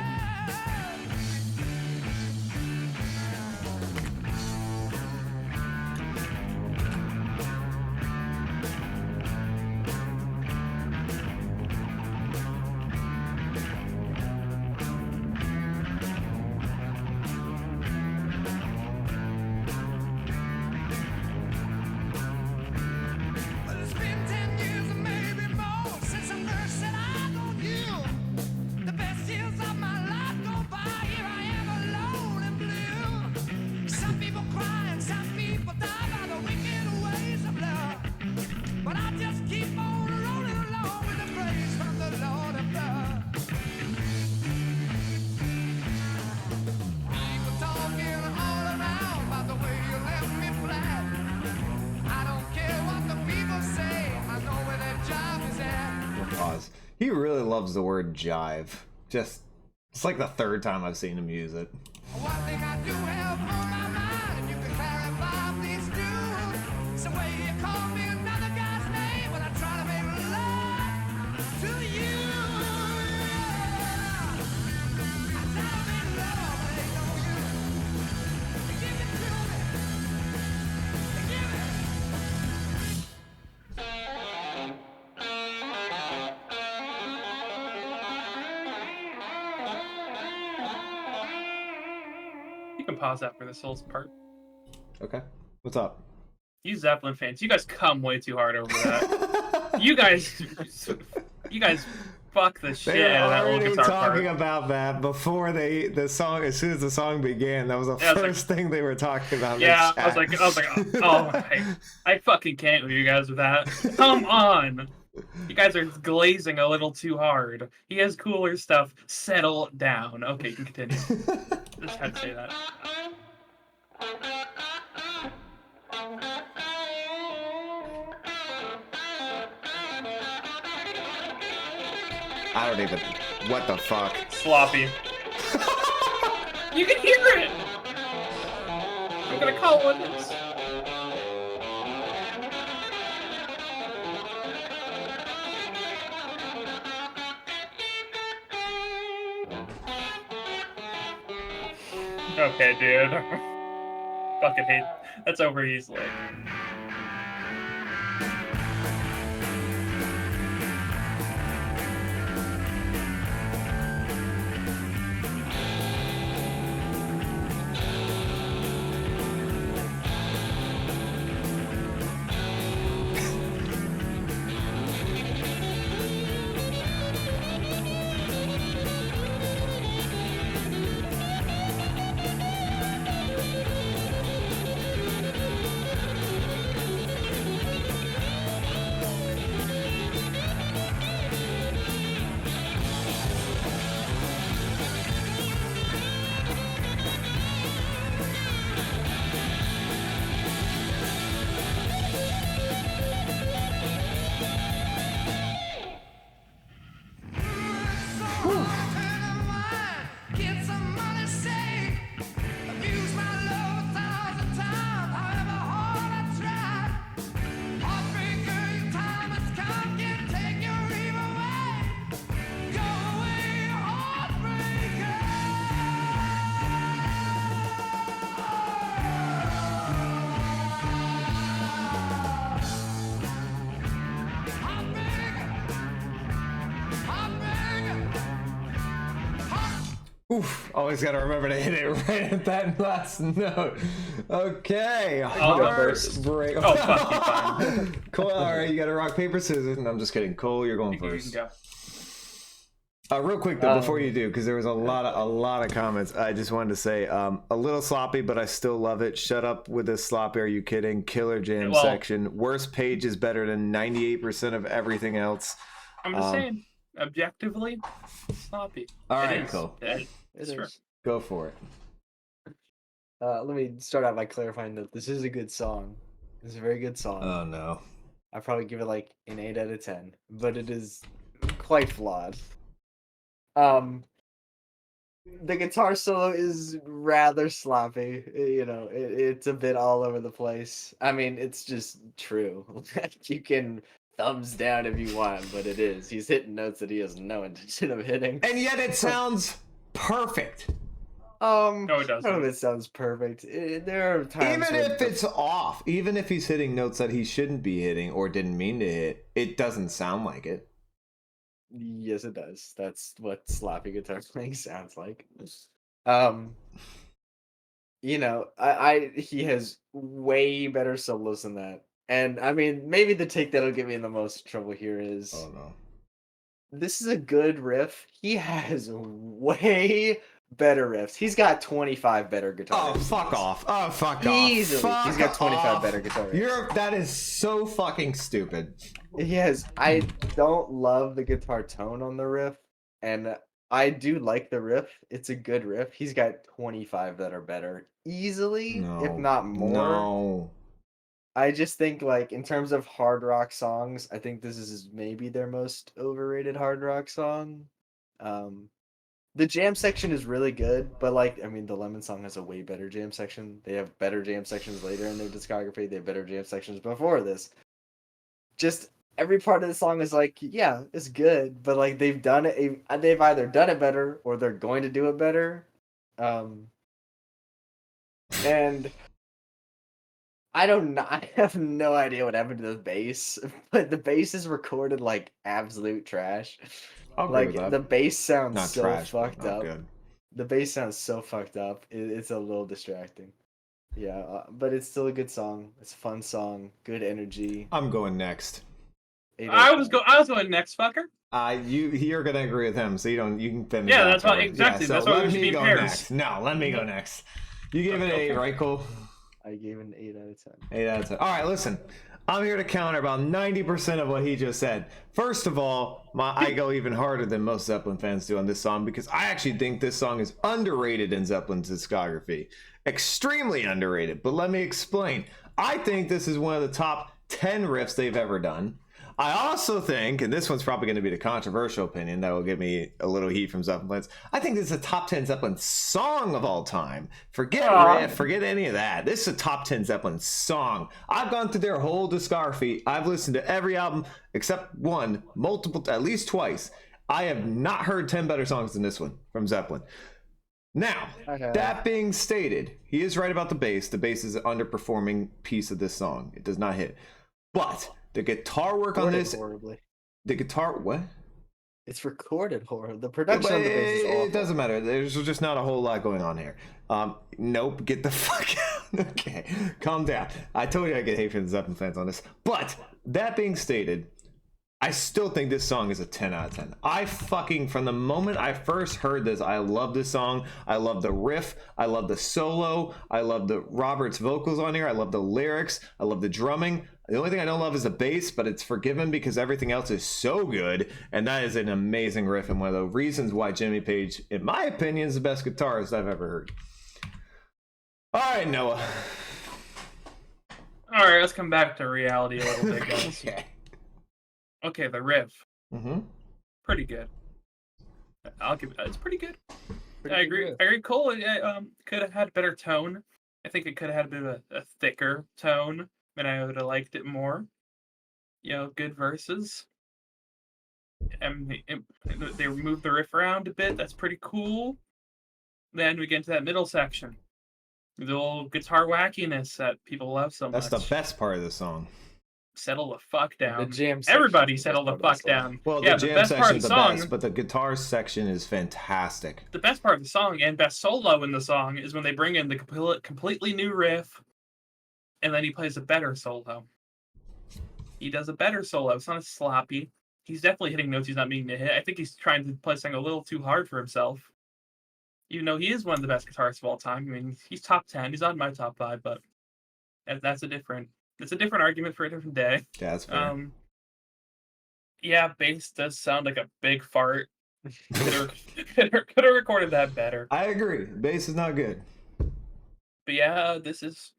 But it's been 10 years or maybe more since I first set eyes on you. The best years of my life go by, here I am alone and blue. Some people cry and some people die by the wicked ways of love. But I just keep on rolling along with the praise from the Lord above. People talking all around about the way you left me flat. I don't care what the people say, I know where their job is at. Pause. He really loves the word jive. Just, it's like the third time I've seen him use it. One thing I do have on my mind, and you can clarify these dudes. So way you call me another guy's name, but I try to make love to you. I try to make love, but ain't no use. You give it to me. You give it. You can pause that for this whole part. Okay. What's up? You Zeppelin fans, you guys come way too hard over that. you guys fuck the shit They were out of that little already guitar talking part. about that before the song. As soon as the song began, that was the Yeah, I was first thing they were talking about. in Yeah, the I was chat. like, oh, I fucking can't with you guys with that. Come on, you guys are glazing a little too hard. He has cooler stuff. Settle down. Okay, you can continue. Just had to say that. I don't even. What the fuck? Sloppy. You can hear it. I'm gonna call witness. Okay, dude. Fucking hate. That's over easily. Get some money saved. Abuse my love 1,000 times. However hard I try. Heartbreaker, your time has come. Can't take your eve away. Go away, heartbreaker. Oof, always gotta remember to hit it right at that last note. Okay, first. break. Oh, fuck, you fine. Cole, all right, you gotta rock, paper, scissors. And I'm just kidding. Cole, you're going You can first. go. Real quick though, before you do, because there was a lot of comments. I just wanted to say, a little sloppy, but I still love it. Shut up with this sloppy. Are you kidding? Killer jam Well- section. Worst page is better than 98% of everything else. I'm just saying, objectively, sloppy. All It right, is. cool. It Sure. is. Go for it. Let me start out by clarifying that this is a good song. It's a very good song. Oh no. I'd probably give it like an 8 out of 10, but it is quite flawed. The guitar solo is rather sloppy. You know, it's a bit all over the place. I mean, it's just true. You can thumbs down if you want, but it is. He's hitting notes that he has no intention of hitting. And yet it sounds perfect. No, it None of doesn't. it sounds perfect. There are times Even when if it's off, even if he's hitting notes that he shouldn't be hitting or didn't mean to hit, it doesn't sound like it. Yes, it does. That's what sloppy guitar playing sounds like. Um, you know, he has way better solos than that. And I mean, maybe the take that'll get me in the most trouble here is Oh no. this is a good riff. He has way better riffs. He's got 25 better guitar Oh, riffs than fuck this. off. Oh, fuck Easily. off. He's got Fuck 25 off. better guitar riffs. That is so fucking stupid. He has. I don't love the guitar tone on the riff, and I do like the riff. It's a good riff. He's got 25 that are better easily, No. if not more. No. I just think like in terms of hard rock songs, I think this is maybe their most overrated hard rock song. The jam section is really good, but like I mean the Lemon song has a way better jam section. They have better jam sections later in their discography. They have better jam sections before this. Just every part of the song is like, yeah, it's good, but like they've done it. They've either done it better or they're going to do it better. And I don't know. I have no idea what happened to the bass, but the bass is recorded like absolute trash. I'll agree Like with that. the bass sounds Not so trash, but fucked not up. good. The bass sounds so fucked up. It's a little distracting. Yeah, but it's still a good song. It's a fun song. Good energy. I'm going next. 8 out I of was 10. going next, fucker. You're gonna agree with him, so you can finish. Yeah, that's why- afterwards. exactly, so that's why we let should me be go pairs. next. No, let me go next. You gave it an 8, Okay. right, Cole? I gave it an 8 out of 10. 8 out of 10. All right, listen. I'm here to counter about 90% of what he just said. First of all, I go even harder than most Zeppelin fans do on this song because I actually think this song is underrated in Zeppelin's discography. Extremely underrated, but let me explain. I think this is one of the top 10 riffs they've ever done. I also think, and this one's probably going to be the controversial opinion that will get me a little heat from Zeppelin fans, I think this is a top 10 Zeppelin song of all time. Forget riff, forget any of that. This is a top 10 Zeppelin song. I've gone through their whole discography. I've listened to every album except one, multiple, at least twice. I have not heard 10 better songs than this one from Zeppelin. Now, that being stated, he is right about the bass. The bass is an underperforming piece of this song. It does not hit. But the guitar work on this, horribly. the guitar, what? It's recorded horribly. The production on the bass is awful. It doesn't matter. There's just not a whole lot going on here. Nope, get the fuck out. Okay, calm down. I told you I get hate from the Zeppelin fans on this. But that being stated, I still think this song is a 10 out of 10. I fucking, from the moment I first heard this, I love this song. I love the riff. I love the solo. I love the Robert's vocals on here. I love the lyrics. I love the drumming. The only thing I don't love is the bass, but it's forgiven because everything else is so good. And that is an amazing riff and one of the reasons why Jimmy Page, in my opinion, is the best guitarist I've ever heard. All right, Noah. All right, let's come back to reality a little bit, guys. Okay. Okay, the riff. Pretty good. I'll give it. It's pretty good. Pretty I agree. good. I agree. Cole could have had a better tone. I think it could have had a bit of a thicker tone, and I would have liked it more. You know, good verses. And they moved the riff around a bit. That's pretty cool. Then we get into that middle section. The little guitar wackiness that people love so much. That's the best part of the song. Settle the fuck down. The jam section Everybody is the settle best the part of fuck the song. down. Well, Yeah, the jam best part section of is the the song. best, but the guitar section is fantastic. The best part of the song and best solo in the song is when they bring in the completely new riff, and then he plays a better solo. He does a better solo. It's not as sloppy. He's definitely hitting notes he's not meaning to hit. I think he's trying to play something a little too hard for himself. Even though he is one of the best guitarists of all time. I mean, he's top 10. He's not in my top 5, but that's a different argument for a different day. Yeah, that's fair. Yeah, bass does sound like a big fart. Could have recorded that better. I agree. Bass is not good. But yeah, this is.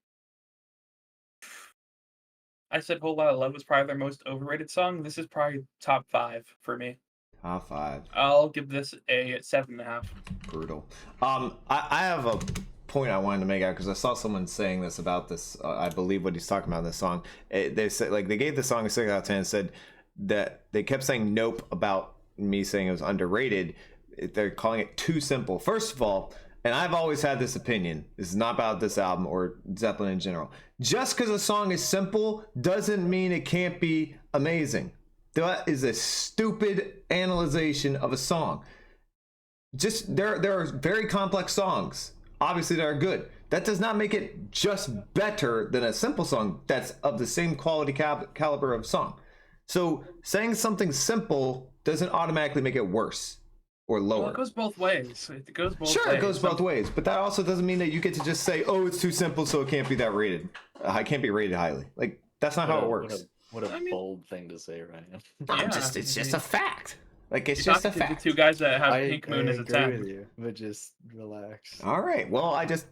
I said "Whole Lot of Love" was probably their most overrated song. This is probably top 5 for me. Top 5. I'll give this a 7.5. Brutal. I have a point I wanted to make out because I saw someone saying this about this. I believe what he's talking about in this song. They said like they gave the song a 6 out of 10 and said that they kept saying nope about me saying it was underrated. They're calling it too simple. First of all, and I've always had this opinion, this is not about this album or Zeppelin in general. Just because a song is simple doesn't mean it can't be amazing. That is a stupid analyzation of a song. Just there are very complex songs, obviously, that are good. That does not make it just better than a simple song that's of the same quality caliber of song. So saying something simple doesn't automatically make it worse or lower. Well, it goes both ways. It goes both ways. Sure, it goes both ways, but that also doesn't mean that you get to just say, "Oh, it's too simple, so it can't be that rated. I can't be rated highly." Like that's not how it works. What a bold thing to say, Ryan. It's just a fact. Like it's You're just a talking to fact. the two guys that have I Pink Moon as a agree 10. with you, but just relax. All right. Well, I just,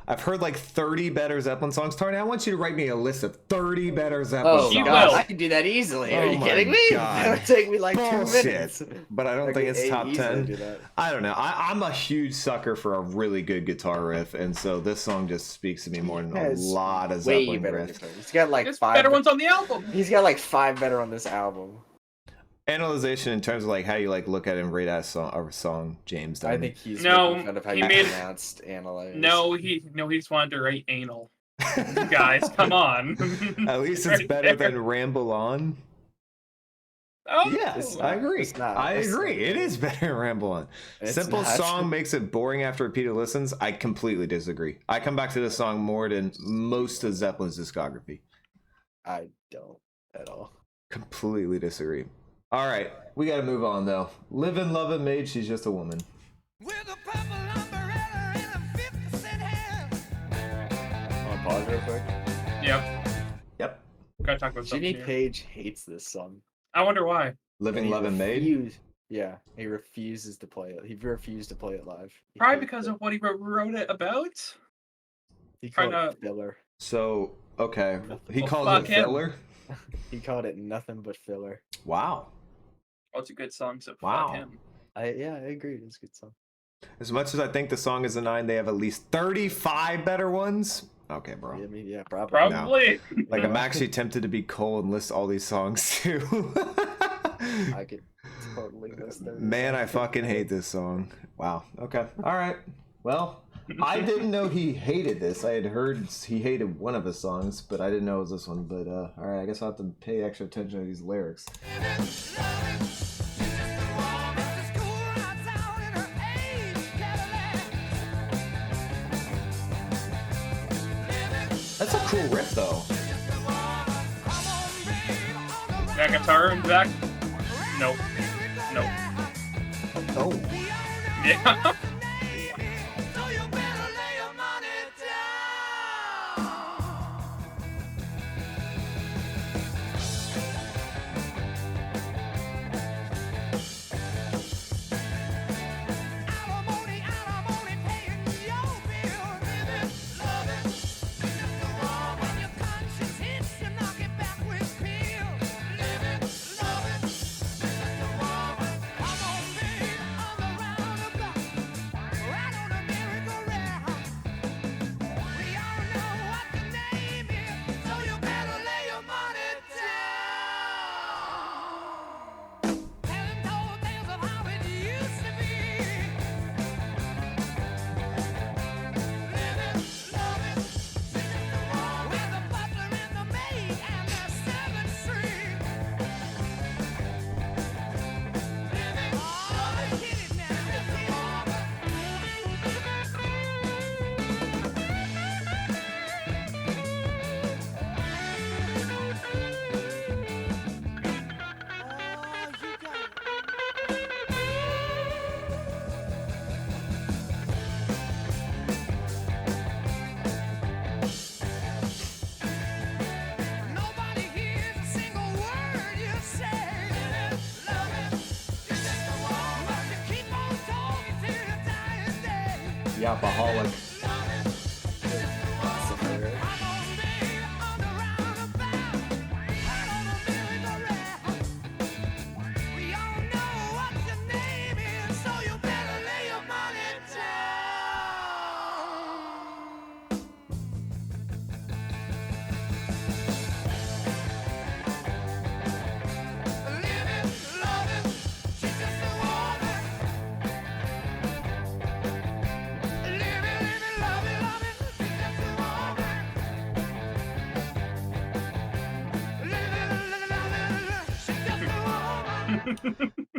I've heard like 30 better Zeppelin songs. Tarny, I want you to write me a list of 30 better Zeppelin Oh, songs. You God, will. I can do that easily. Are Oh you my kidding me? God. That would take me like Bullshit. 2 minutes. But I don't I think could it's top easily 10. do that. I don't know. I'm a huge sucker for a really good guitar riff, and so this song just speaks to me more than a Yes. lot of Way Zeppelin better riffs. guitar. He's got like There's 5 better ones on the album. He's got like 5 better on this album. Analyzation in terms of like how you like look at it and rate that song, James. I think he's No, making fun of how he you made- pronounced analyze. No, he just wanted to rate anal. You guys, come on. At least it's Right better there. than Ramble On. Oh, Yes, I agree. It's not. I It's agree. not. It is better than Ramble On. It's Simple not. song makes it boring after repeated listens. I completely disagree. I come back to this song more than most of Zeppelin's discography. I don't at all. Completely disagree. All right, we got to move on though. Live and love and Maid. She's just a woman. With a purple umbrella and a 50-cent hand. Want to pause real quick? Yep. Yep. Gotta talk about something Jimmy here. Page hates this song. I wonder why. Living, he love and Maid. Yeah, he refuses to play it. He refused to play it live. He Probably hates because it. of what he wrote it about. He called kinda- it filler. So okay, he Well, called fuck it him. filler. He called it nothing but filler. Wow. Lots of good songs. So Wow. fuck him. I agree. It's a good song. As much as I think the song is a 9, they have at least 35 better ones. Okay, bro. I mean, yeah, probably. Probably. Like I'm actually tempted to be Cole and list all these songs too. I could totally list them. Man, I fucking hate this song. Wow. Okay. All right. Well, I didn't know he hated this. I had heard he hated one of his songs, but I didn't know it was this one. But all right, I guess I'll have to pay extra attention to these lyrics. That's a cool riff, though. That guitar in the back? Nope. Nope. Oh. Yeah. Yapaholic.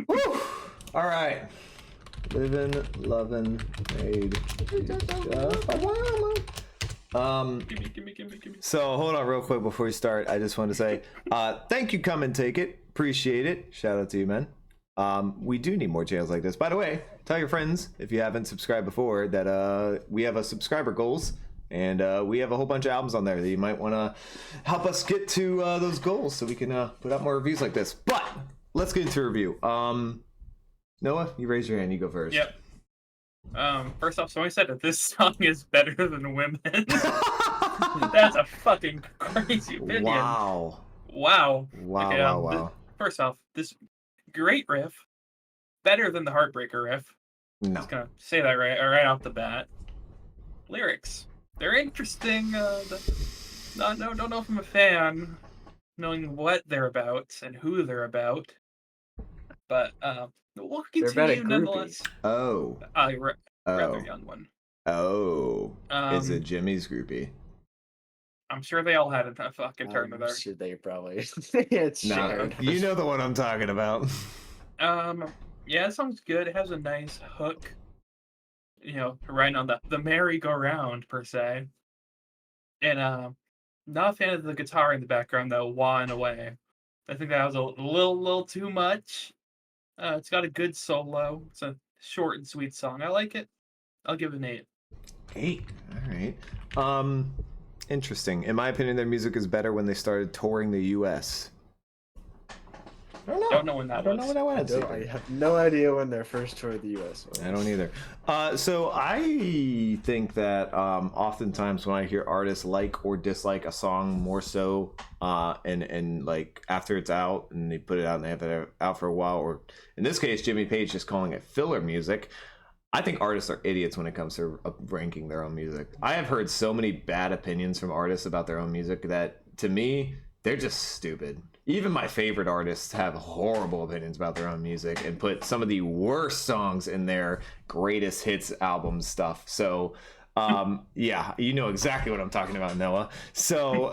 Woo! All right. Living, loving, made. Gimme. So hold on real quick before we start. I just want to say thank you, Come and Take It. Appreciate it. Shout out to you, man. We do need more channels like this. By the way, tell your friends, if you haven't subscribed before, that we have a subscriber goals. And we have a whole bunch of albums on there that you might want to help us get to those goals so we can put out more reviews like this. But let's get into a review. Noah, you raise your hand. You go first. Yep. First off, somebody said that this song is better than Women. That's a fucking crazy opinion. Wow. Wow. First off, this great riff, better than the Heartbreaker riff. No. Just gonna say that right off the bat. Lyrics, they're interesting. Don't know if I'm a fan, knowing what they're about and who they're about. But we'll continue nonetheless. Oh. Rather young one. Oh. Is it Jimmy's groupie? I'm sure they all had a fucking turn of their. Sure they probably. It's shared. You know the one I'm talking about. Yeah, it sounds good. It has a nice hook. Right on the merry-go-round per se. And not a fan of the guitar in the background though, wahing away. I think that was a little too much. It's got a good solo. It's a short and sweet song. I like it. I'll give it an 8. 8. All right. Interesting. In my opinion, their music is better when they started touring the U.S. I Don't know when that was. I don't know when that was. I have no idea when their first tour of the U.S. was. I don't either. So I think that oftentimes when I hear artists like or dislike a song more so, and like after it's out and they put it out and they have it out for a while, or in this case, Jimmy Page just calling it filler music. I think artists are idiots when it comes to ranking their own music. I have heard so many bad opinions from artists about their own music that, to me, they're just stupid. Even my favorite artists have horrible opinions about their own music and put some of the worst songs in their greatest hits album stuff. So yeah, you know exactly what I'm talking about, Noah. So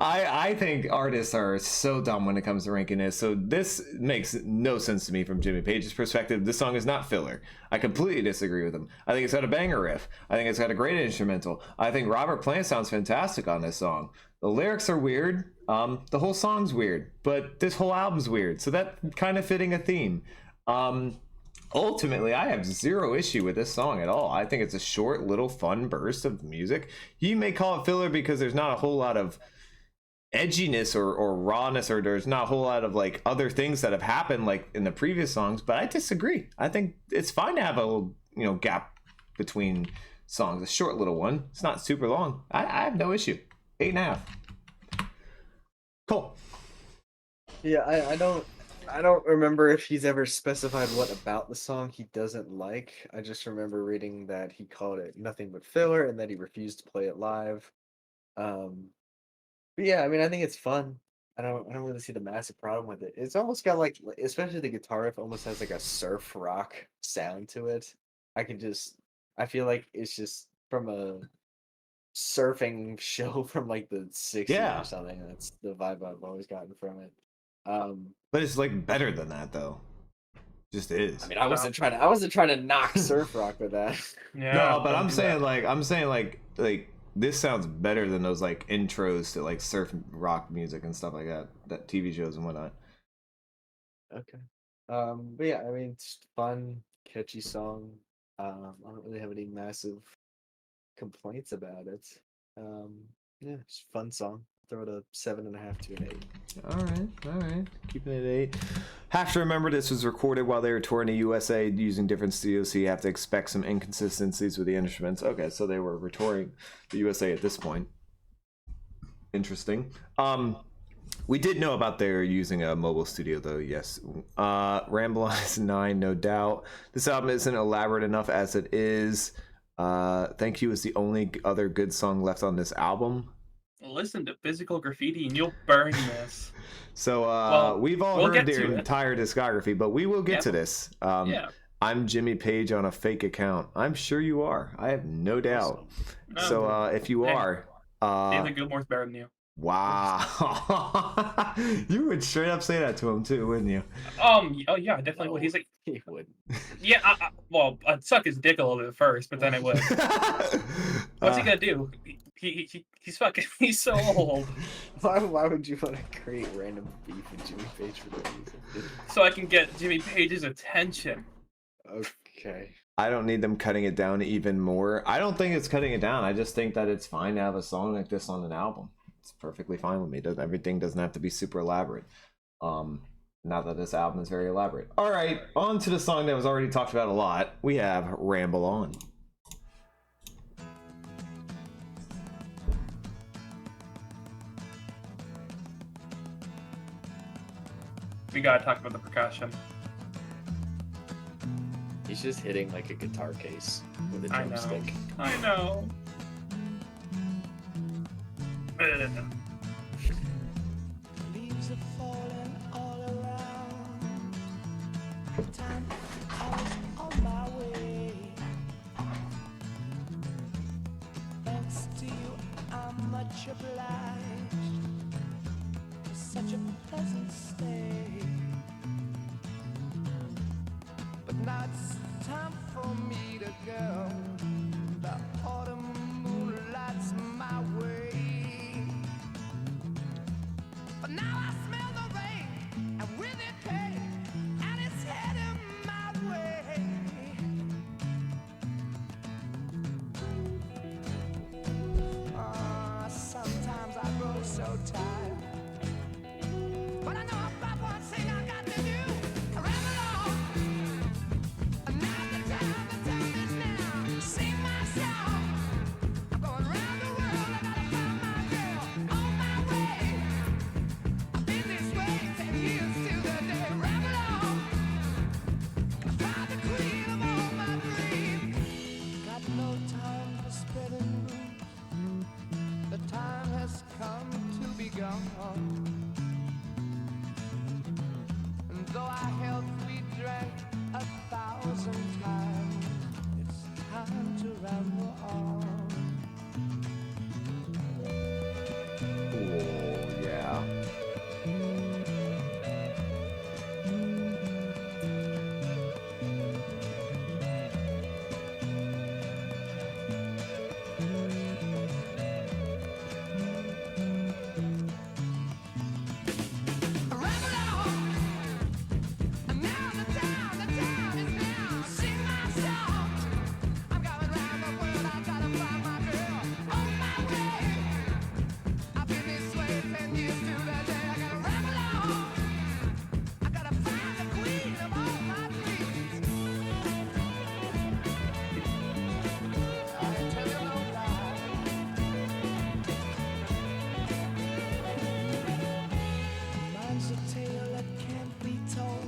I think artists are so dumb when it comes to ranking this. So this makes no sense to me from Jimmy Page's perspective. This song is not filler. I completely disagree with him. I think it's got a banger riff. I think it's got a great instrumental. I think Robert Plant sounds fantastic on this song. The lyrics are weird. The whole song's weird, but this whole album's weird. So that kind of fitting a theme. Ultimately, I have zero issue with this song at all. I think it's a short, little, fun burst of music. You may call it filler because there's not a whole lot of edginess or rawness, or there's not a whole lot of like other things that have happened like in the previous songs, but I disagree. I think it's fine to have a little, gap between songs. A short little one. It's not super long. I have no issue. 8.5. Cool. Yeah, I don't remember if he's ever specified what about the song he doesn't like. I just remember reading that he called it nothing but filler and that he refused to play it live. But yeah, I mean, I think it's fun. I don't really see the massive problem with it. It's almost got like, especially the guitar riff almost has like a surf rock sound to it. I feel like it's just from a surfing show from like the 60s Yeah. or something. That's the vibe I've always gotten from it. But it's like better than that though. Just is. I mean, I wasn't trying to knock surf rock with that. Yeah, No, but don't I'm do saying that. like this sounds better than those like intros to like surf rock music and stuff like that TV shows and whatnot. Okay. But yeah, I mean, it's fun, catchy song. I don't really have any massive complaints about it. Yeah, it's a fun song. Throw it a 7.5 to an 8. All right, keeping it at 8. Have to remember this was recorded while they were touring the USA using different studios, so you have to expect some inconsistencies with the instruments. Okay, so they were touring the USA at this point. Interesting. We did know about their using a mobile studio though, yes. Ramble On is 9, no doubt. This album isn't elaborate enough as it is. Thank You is the only other good song left on this album. Listen to Physical Graffiti and you'll burn this. So we've all we'll heard get their to it. entire discography, but we will get to this. Yeah. I'm Jimmy Page on a fake account. I'm sure you are. I have no doubt. So if you Hey, are, David Gilmour's better than you. wow, you would straight up say that to him too, wouldn't you? Oh yeah, I definitely would. He's like, He would. yeah, well, I'd suck his dick a little bit first, but then I would. What's he gonna do? He's fucking. He's so old. Why would you want to create random beef with Jimmy Page for no reason? So I can get Jimmy Page's attention. Okay. I don't need them cutting it down even more. I don't think it's cutting it down. I just think that it's fine to have a song like this on an album. It's perfectly fine with me. Everything doesn't have to be super elaborate. Not that this album is very elaborate. All right, on to the song that was already talked about a lot. We have Ramble On. We gotta talk about the percussion. He's just hitting like a guitar case with a I know. drumstick. I know. Leaves are falling all around. Time I was on my way. Thanks to you, I'm much obliged. For such a pleasant stay. But now it's time for me to go. The autumn moonlight's my way. But now I smell the rain, and with it pain, and it's heading my way. Sometimes I grow so tired, but I know about one thing I got to do. I ramble on. Now's the time is now. Sing my song. I'm going round the world, I gotta find my girl on my way. I've been this way 10 years to the day. Ramble on. I find the queen of all my dreams. Got no time for spreading news. The time has come to And though our health we drank 1,000 times, it's time to ramble on. Oh, yeah. Mine's a tale that can't be told.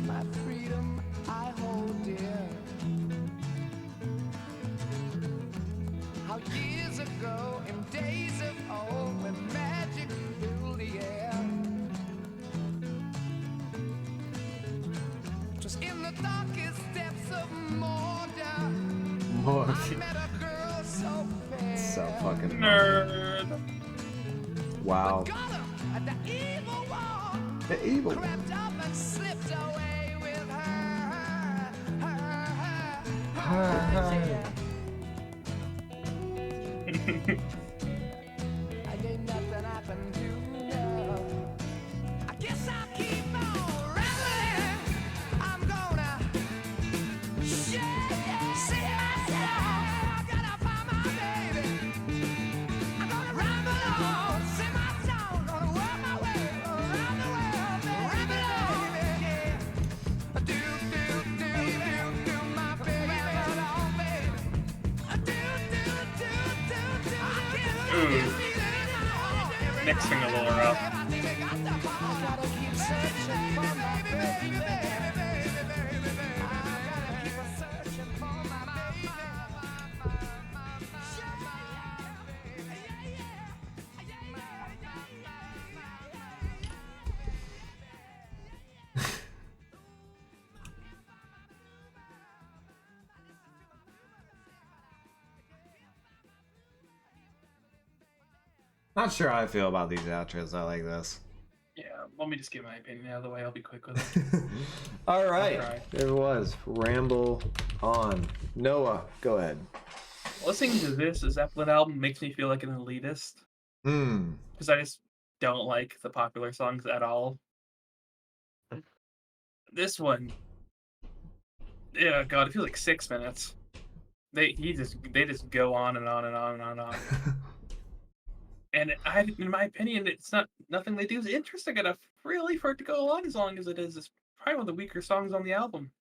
My freedom I hold dear. How years ago, in days of old, when magic filled the air, 'twas in the darkest depths of Mordor More. I met a girl so fair. So fucking Nerd. wow. Got her at the evil wall. The evil. Crept up and slipped away with her. I ain't nothing I can do now. I guess I'll keep on rambling. I'm gonna see myself. I gotta find my baby. I'm gonna ramble on, sing my song, gonna work my way around the world, ramble on, yeah. Do my baby, ramble on, baby. Ooh. Mixing a little rough. Not sure how I feel about these outros. I like this. Yeah, let me just get my opinion out of the way. I'll be quick with it. All right. Alright. There it was. Ramble on. Noah, go ahead. Listening to this Zeppelin album makes me feel like an elitist Hmm. because I just don't like the popular songs at all. This one, yeah, God, it feels like 6 minutes. They just go on and on and on and on and on. And in my opinion, it's nothing they do is interesting enough, really, for it to go on as long as it is. It's probably one of the weaker songs on the album.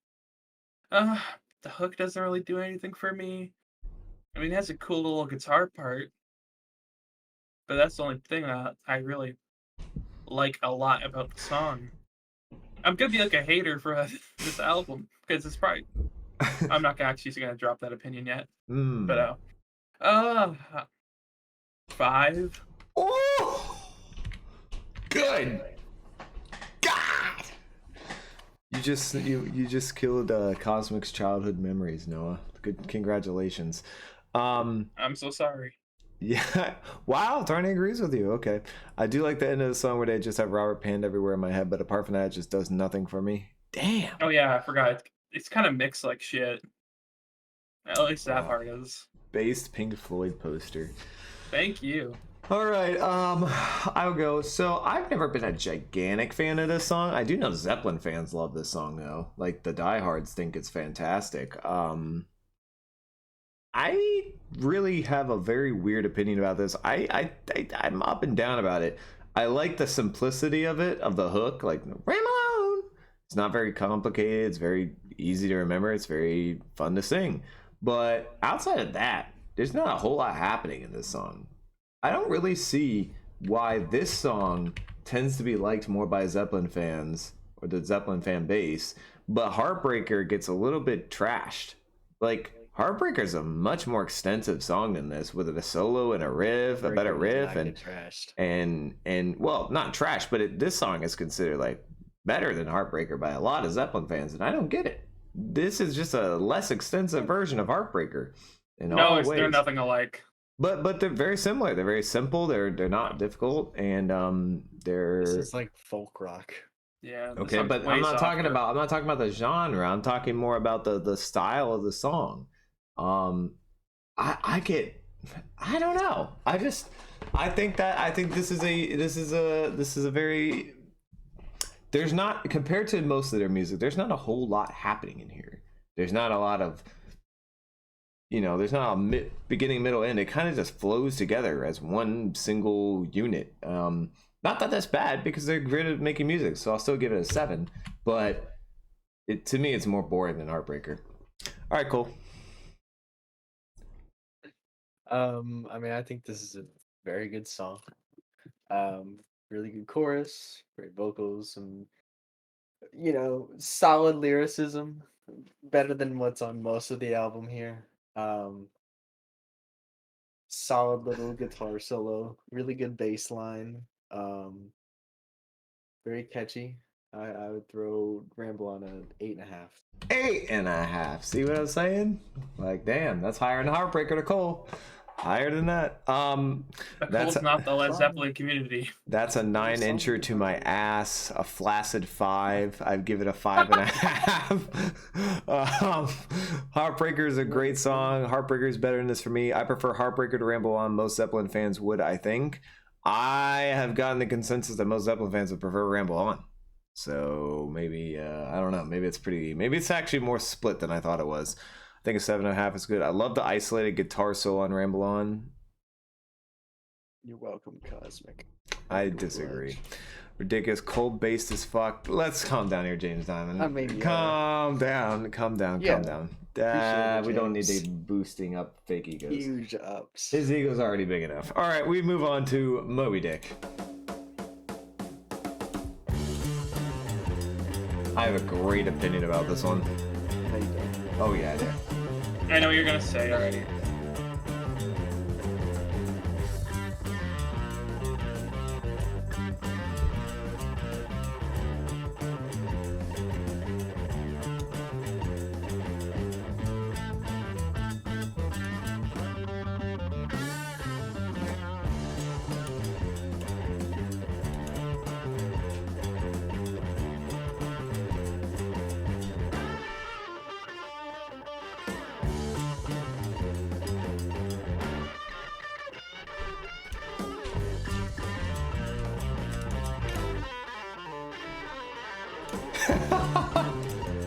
The hook doesn't really do anything for me. I mean, it has a cool little guitar part, but that's the only thing that I really like a lot about the song. I'm gonna be like a hater for this album because it's probably I'm not actually gonna drop that opinion yet, Mm. but 5. Oh, good. God. You just killed Cosmic's childhood memories, Noah. Good, congratulations. I'm so sorry. Yeah. Wow, Tarney agrees with you. Okay. I do like the end of the song where they just have Robert panned everywhere in my head, but apart from that, it just does nothing for me. Damn. Oh yeah, I forgot. It's kind of mixed like shit. At least that Wow. part is. Based Pink Floyd poster. Thank you. All right, I'll go. So I've never been a gigantic fan of this song. I do know Zeppelin fans love this song though. Like the diehards think it's fantastic. I really have a very weird opinion about this. I'm up and down about it. I like the simplicity of it, of the hook, like Ramble On. It's not very complicated. It's very easy to remember. It's very fun to sing. But outside of that, there's not a whole lot happening in this song. I don't really see why this song tends to be liked more by Zeppelin fans or the Zeppelin fan base, but Heartbreaker gets a little bit trashed. Like, Heartbreaker is a much more extensive song than this, with a solo and a riff, a better riff, and trashed. and well, not trash, but this song is considered like better than Heartbreaker by a lot of Zeppelin fans, and I don't get it. This is just a less extensive version of Heartbreaker in all ways. They're nothing alike. But they're very similar. They're very simple. They're not difficult, and they're. This is like folk rock. Yeah. Okay, but I'm not talking about the genre. I'm talking more about the style of the song. I don't know. I think this is a very, there's not, compared to most of their music, there's not a whole lot happening in here. There's not a lot of, there's not a beginning, middle, end. It kind of just flows together as one single unit. Not that that's bad, because they're great at making music, so I'll still give it a 7. But to me, it's more boring than Heartbreaker. All right, cool. I mean, I think this is a very good song. Really good chorus, great vocals, and solid lyricism. Better than what's on most of the album here. Solid little guitar solo, really good bass line. Very catchy. I would throw Ramble On an 8.5. 8.5. See what I was saying? Like, damn, that's higher than Heartbreaker to Cole. Higher than that. That's not the Led Zeppelin community. That's a 9-incher to my ass. A flaccid 5. I'd give it a 5.5. Heartbreaker is a great song. Heartbreaker is better than this for me. I prefer Heartbreaker to Ramble On. Most Zeppelin fans would, I think. I have gotten the consensus that most Zeppelin fans would prefer Ramble On. So maybe I don't know. Maybe it's actually more split than I thought it was. I think a 7.5 is good. I love the isolated guitar solo on Ramble On. You're welcome, Cosmic. I disagree. Ridiculous, cold based as fuck. Let's calm down here, James Diamond. I mean, calm down. Yeah. Calm down. We don't need to be boosting up fake egos. Huge ups. His ego's already big enough. All right, we move on to Moby Dick. I have a great opinion about this one. No, you don't. Oh yeah, I do. I know what you're gonna say already.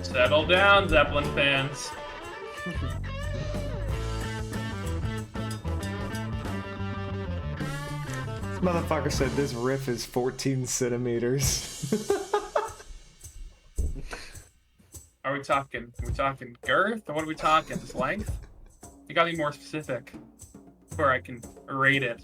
Settle down, Zeppelin fans. This motherfucker said this riff is 14 centimeters. Are we talking girth, or what are we talking? Just length? You gotta be more specific before I can rate it.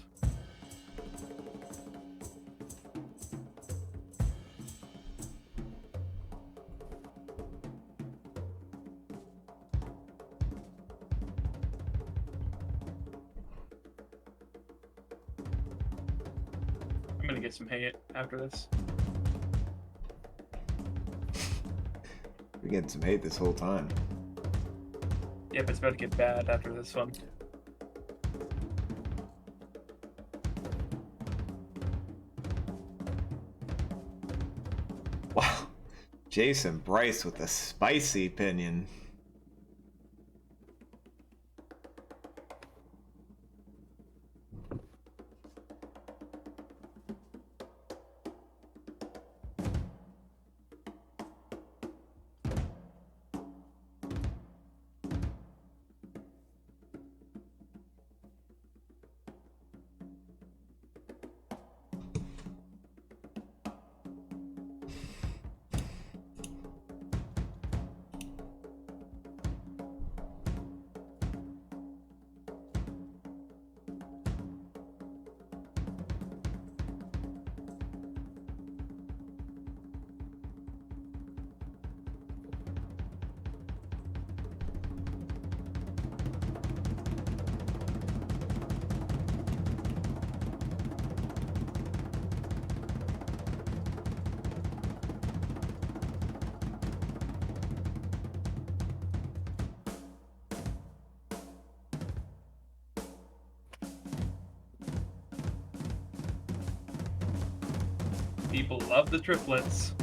I'm gonna get some hate after this. We're getting some hate this whole time. Yep, it's about to get bad after this one. Wow. Jason Bryce with a spicy opinion. People love the triplets.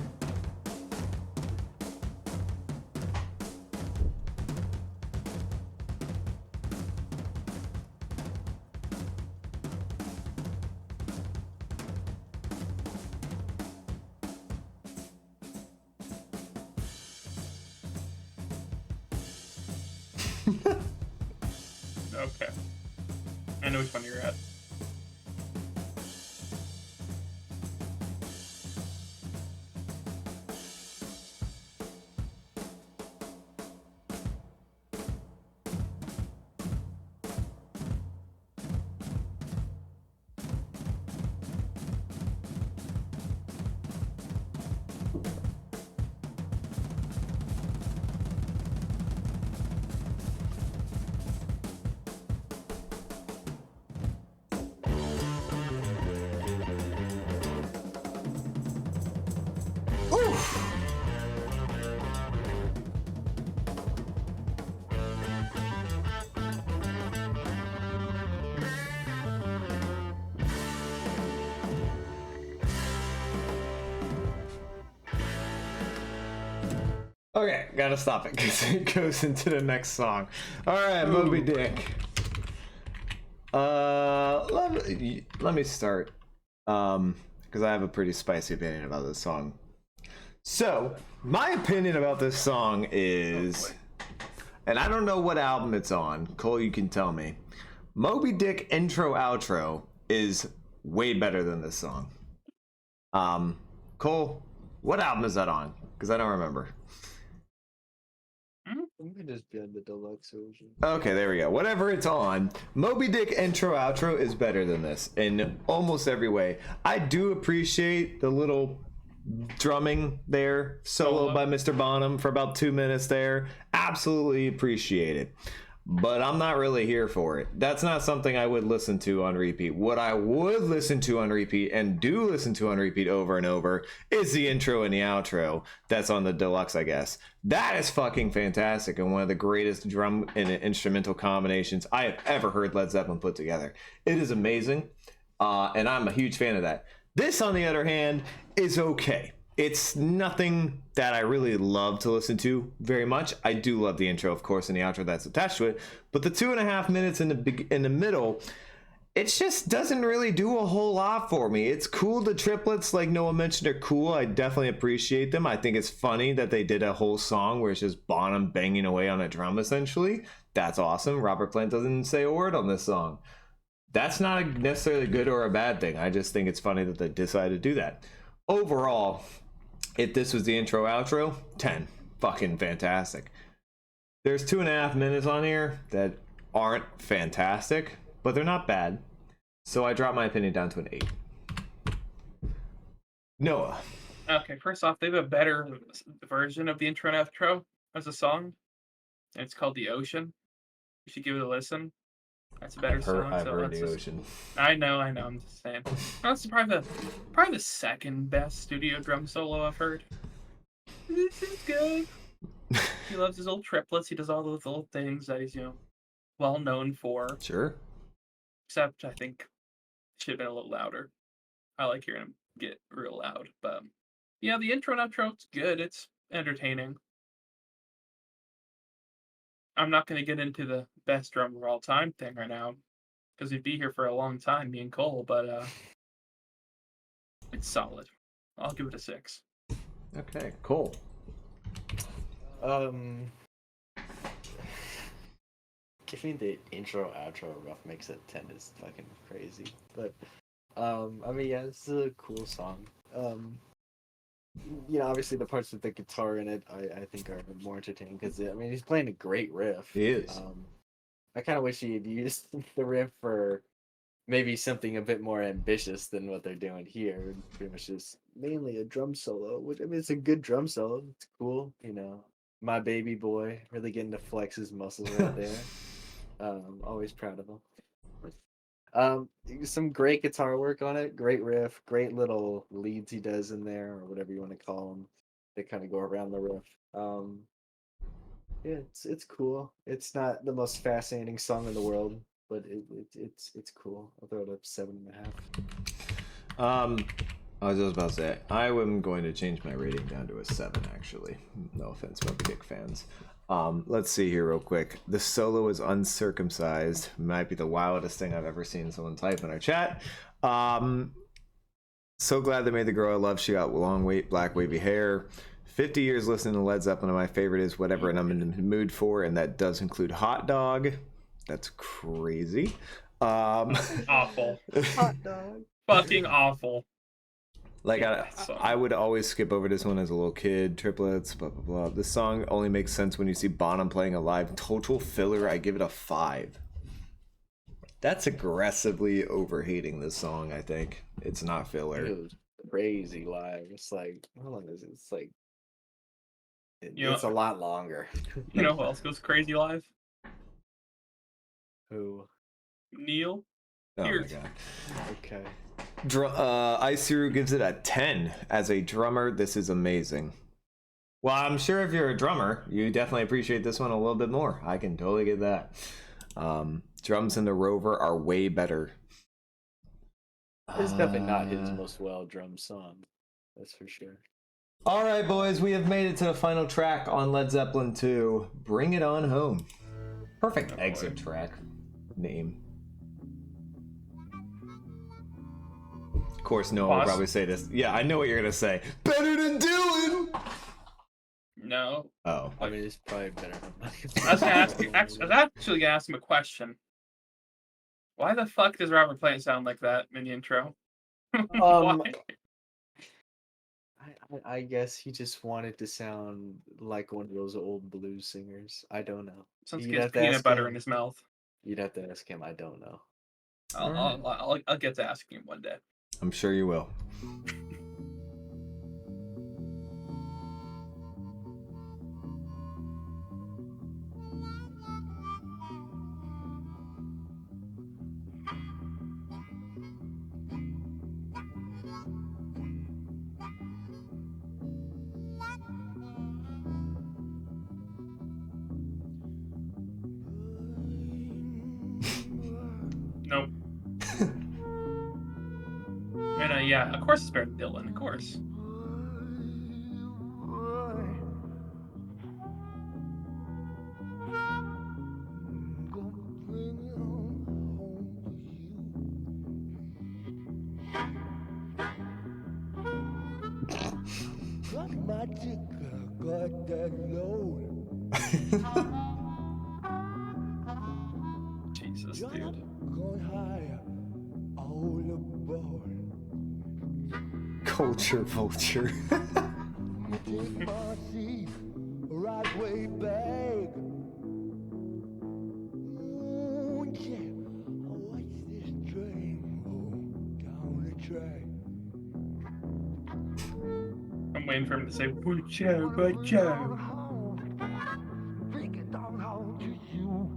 Okay. I know which one you're at. Okay, gotta stop it because it goes into the next song. All right, Moby Dick. Let me start because I have a pretty spicy opinion about this song. So my opinion about this song is, and I don't know what album it's on. Cole, you can tell me. Moby Dick intro outro is way better than this song. Cole, what album is that on? Because I don't remember. It could just be on the deluxe version. Okay, there we go. Whatever it's on, Moby Dick intro outro is better than this in almost every way. I do appreciate the little drumming there, solo by Mr. Bonham for about 2 minutes there. Absolutely appreciate it. But I'm not really here for it. That's not something I would listen to on repeat. What I would listen to on repeat and do listen to on repeat over and over is the intro and the outro. That's on the deluxe, I guess. That is fucking fantastic and one of the greatest drum and instrumental combinations I have ever heard Led Zeppelin put together. It is amazing, and I'm a huge fan of that. This, on the other hand, is okay. It's nothing that I really love to listen to very much. I do love the intro, of course, and the outro that's attached to it. But the 2.5 minutes in the middle, it just doesn't really do a whole lot for me. It's cool. The triplets, like Noah mentioned, are cool. I definitely appreciate them. I think it's funny that they did a whole song where it's just Bonham banging away on a drum, essentially. That's awesome. Robert Plant doesn't say a word on this song. That's not necessarily good or a bad thing. I just think it's funny that they decided to do that. Overall, if this was the intro outro, 10. Fucking fantastic. There's 2.5 minutes on here that aren't fantastic, but they're not bad. So I dropped my opinion down to an 8. Noah. Okay, first off, they have a better version of the intro and outro as a song. And it's called The Ocean. You should give it a listen. That's a better song. I've heard The Ocean. I know. I'm just saying. That's probably the second best studio drum solo I've heard. This is good. He loves his old triplets. He does all those little things that he's, well known for. Sure. Except I think it should have been a little louder. I like hearing him get real loud. But yeah, the intro and outro, it's good. It's entertaining. I'm not going to get into the best drummer of all time thing right now, because we'd be here for a long time, me and Cole, but it's solid. I'll give it a 6. Okay, cool. Giving the intro outro rough mix at 10 is fucking crazy. But I mean, yeah, this is a cool song. Obviously the parts with the guitar in it, I think are more entertaining because he's playing a great riff. He is. I kind of wish he had used the riff for maybe something a bit more ambitious than what they're doing here. Pretty much just mainly a drum solo, which it's a good drum solo. It's cool, My baby boy really getting to flex his muscles right there. Always proud of him. Some great guitar work on it, great riff, great little leads he does in there, or whatever you want to call them. They kind of go around the riff. Yeah, it's cool. It's not the most fascinating song in the world, but it's cool. I'll throw it up 7.5. I was just about to say, I am going to change my rating down to a 7, actually. No offense, Moby Dick fans. Let's see here real quick. The solo is uncircumcised. Might be the wildest thing I've ever seen someone type in our chat. So glad they made the girl I love. She got long, black, wavy hair. 50 years listening to Led Zeppelin, and my favorite is Whatever and I'm in the Mood For, and that does include Hot Dog. That's crazy. Awful. Hot dog. Fucking awful. Like, Yeah, I would always skip over this one as a little kid. Triplets, blah, blah, blah. This song only makes sense when you see Bonham playing a live. Total filler, I give it a 5. That's aggressively overhating this song, I think. It's not filler. It was crazy live. It's like, how long is it? It's like, You know- it's a lot longer. You know who else goes crazy live? Who? Neil. Oh my Here's- god. Okay. Isuru gives it a 10. As a drummer, this is amazing. Well, I'm sure if you're a drummer, you definitely appreciate this one a little bit more. I can totally get that. Drums in the Rover are way better. It's definitely not his most well-drummed song. That's for sure. All right, boys, we have made it to the final track on Led Zeppelin II. Bring It On Home. Perfect Oh, boy. exit track name. Of course, no one will Pause. probably say this. Yeah, I know what you're gonna say. Better than Dylan. No. Oh, I mean, it's probably better. I was actually gonna ask him a question. Why the fuck does Robert Plant sound like that in the intro? Why? I guess he just wanted to sound like one of those old blues singers. I don't know. Sounds You'd like have to peanut ask butter him. in his mouth. You'd have to ask him. I don't know. I'll get to asking him one day. I'm sure you will. Nope. And yeah, of course it's better than Dylan, of course. Jesus, dude. Culture vulture. Right way back. Ooh, yeah. Watch this train roll down the track. I'm waiting for him to say, Butcher, Butcher. Bring it down home to you.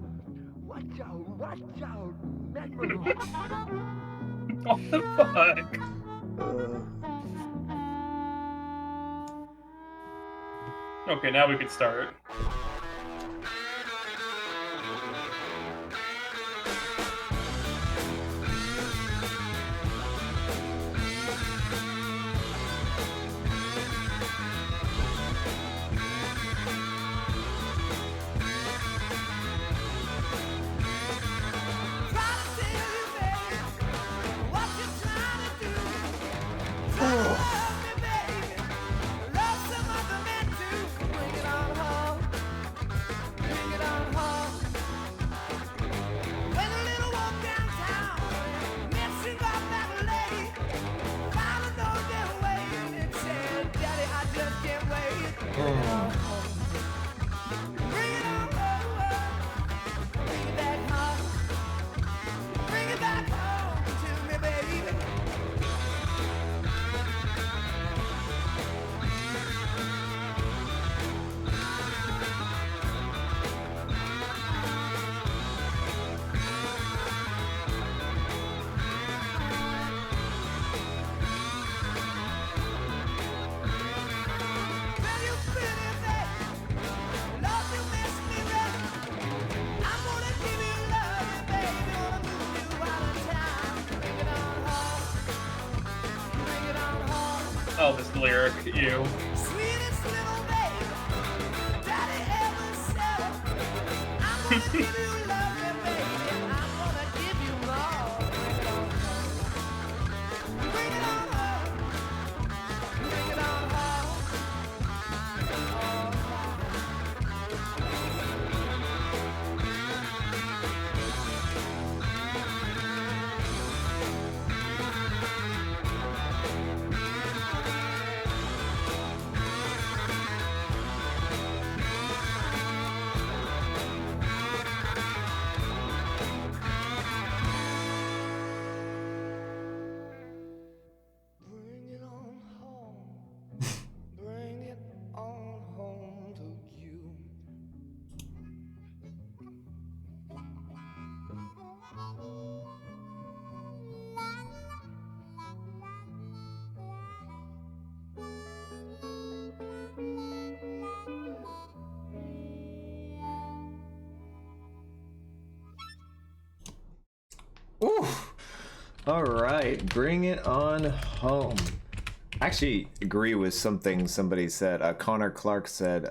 Watch out, remember. What the fuck? Okay, now we can start. Oh, this lyric, you. Sweetest little baby, daddy ever said, I'm gonna give you love, yeah, baby, I'm gonna give you more. Bring it on home, bring it on home. Bring it on home, bring it on home to you. Ooh. All right, bring it on home. I actually agree with something somebody said. Connor Clark said,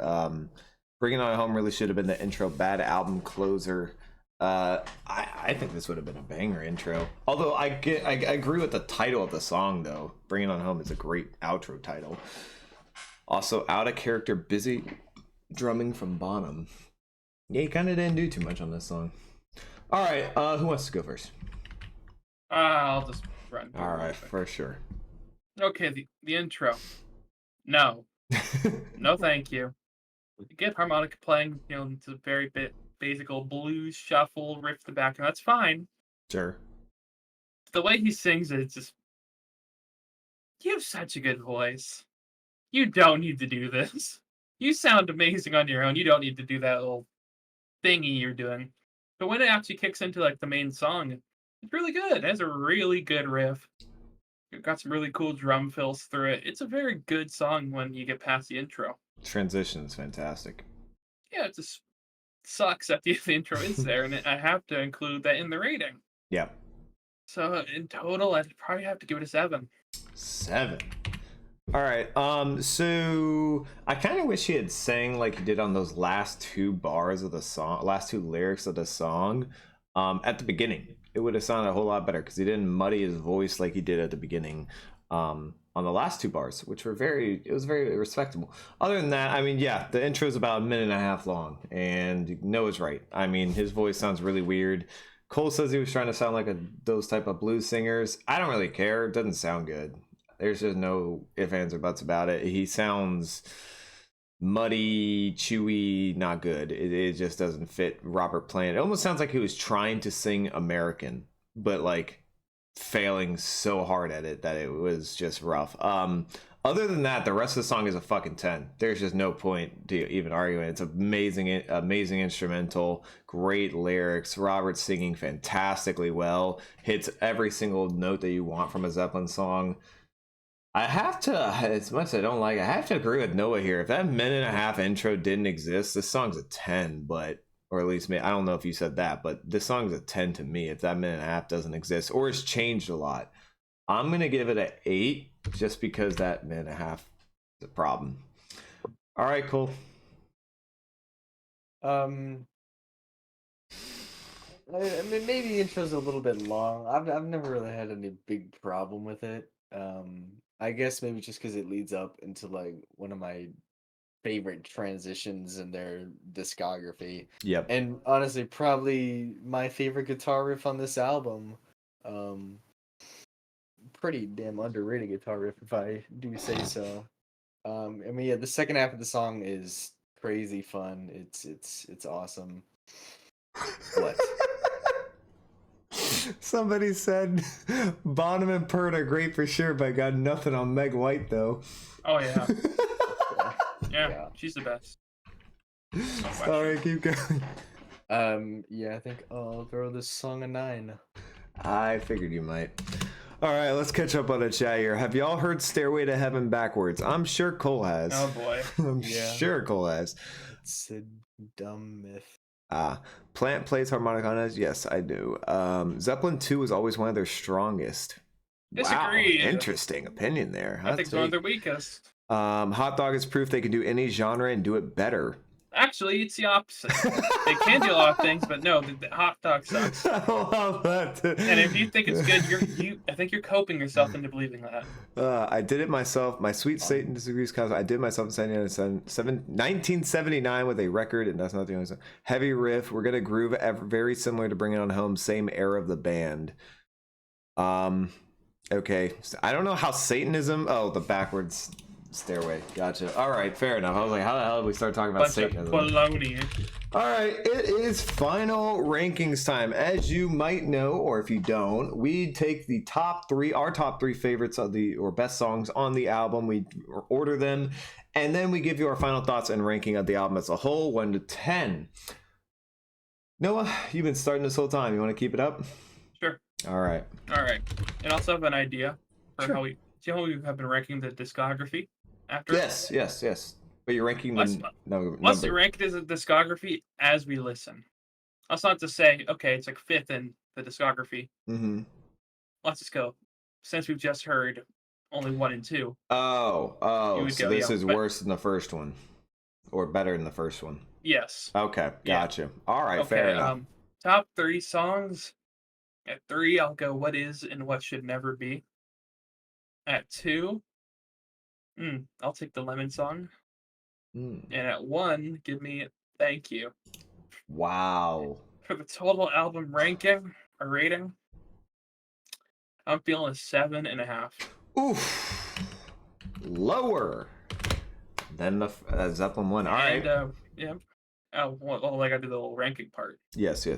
"Bring It On Home" really should have been the intro. Bad album closer. I think this would have been a banger intro. Although I agree with the title of the song though. "Bring It On Home" is a great outro title. Also, out of character, busy drumming from Bonham. Yeah, he kind of didn't do too much on this song. All right, who wants to go first? I'll just run. through All real right, quick. for sure. Okay, the intro. No. No, thank you. You get harmonica playing, it's a very basic old blues shuffle riff in the background. That's fine. Sure. The way he sings it, it's just. You have such a good voice. You don't need to do this. You sound amazing on your own. You don't need to do that little thingy you're doing. But when it actually kicks into like the main song, it's really good. It has a really good riff. You've got some really cool drum fills through it. It's a very good song when you get past the intro. Transition is fantastic. Yeah, it just sucks that the intro is there, and I have to include that in the rating. Yeah. So in total, I'd probably have to give it a 7. 7. All right. So I kind of wish he had sang like he did on those last 2 bars of the song, last 2 lyrics of the song, at the beginning. It would have sounded a whole lot better because he didn't muddy his voice like he did at the beginning, on the last 2 bars, which were it was very respectable. Other than that, I mean, yeah, the intro is about a minute and a half long, and Noah's right. I mean, his voice sounds really weird. Cole says he was trying to sound like those type of blues singers. I don't really care. It doesn't sound good. There's just no ifs, ands, or buts about it. He sounds muddy, chewy, not good. It just doesn't fit Robert Plant. It almost sounds like he was trying to sing American, but like failing so hard at it that it was just rough. Other than that, the rest of the song is a fucking 10. There's just no point to even arguing. It's amazing instrumental, great lyrics. Robert's singing fantastically well, hits every single note that you want from a Zeppelin song. I have to, as much as I don't like it, I have to agree with Noah here. If that minute and a half intro didn't exist, this song's a 10, or at least, I don't know if you said that, but this song's a 10 to me if that minute and a half doesn't exist, or it's changed a lot. I'm going to give it an 8, just because that minute and a half is a problem. All right, cool. I mean, maybe the intro's a little bit long. I've never really had any big problem with it. I guess maybe just because it leads up into like one of my favorite transitions in their discography. Yep. And honestly, probably my favorite guitar riff on this album. Pretty damn underrated guitar riff, if I do say so. I mean, yeah, the second half of the song is crazy fun. It's awesome. What? Somebody said Bonham and Pert are great for sure, but I got nothing on Meg White though. Oh yeah, Yeah. yeah, she's the best. All right, keep going. Yeah, I think I'll throw this song a 9. I figured you might. All right, let's catch up on the chat here. Have y'all heard "Stairway to Heaven" backwards? I'm sure Cole has. Oh boy. I'm Yeah. sure Cole has. It's a dumb myth. Plant plays harmonica on it. Yes, I do. Zeppelin II was always one of their strongest. Disagree. Wow, interesting opinion there. I think it's one of their weakest. Hot dog is proof they can do any genre and do it better. Actually, it's the opposite. They can do a lot of things, but no, the hot dog sucks. I love that. And if you think it's good, I think you're coping yourself into believing that. I did it myself. My sweet Satan disagrees. Cause I did myself in 1979 with a record, and that's not the only song. Heavy riff. We're gonna groove. Very similar to Bring It On Home. Same era of the band. Okay. I don't know how Satanism. Oh, the backwards stairway. Gotcha. All right, fair enough. I was like, how the hell did we start talking about Bunch of Satanism? baloney. All right, it is final rankings time. As you might know, or if you don't, we take the our top three favorites of or best songs on the album. We order them, and then we give you our final thoughts and ranking of the album as a whole, 1 to 10. Noah, you've been starting this whole time. You want to keep it up? Sure. All right. And also have an idea for Sure. how we have been ranking the discography after. Yes. But you're ranking the Let's number. rank it as a discography as we listen. That's not to say, okay, it's like fifth in the discography. Mm-hmm. Let's just go. Since we've just heard only 1 and 2. Oh. So this is worse than the first one, or better than the first one. Yes. Okay, gotcha. Yeah. All right, Okay, fair enough. top 3 songs. At 3, I'll go What Is and What Should Never Be. At 2, I'll take the Lemon song. And at 1, give me Thank You. Wow. For the total album ranking or rating, I'm feeling a 7.5. Oof. Lower than the Zeppelin one. All right. Yeah. Oh, well, I got to do the little ranking part. Yes. We've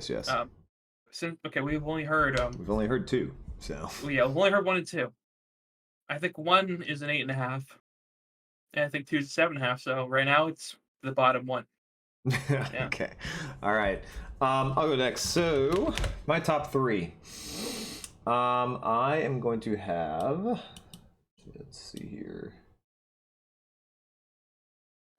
only heard We've only heard 2, so. we've only heard 1 and 2. I think 1 is an 8.5, and I think 2 is a 7.5. So right now it's the bottom one. Yeah. Okay. All right. I'll go next. So my top 3. I am going to have. Let's see here.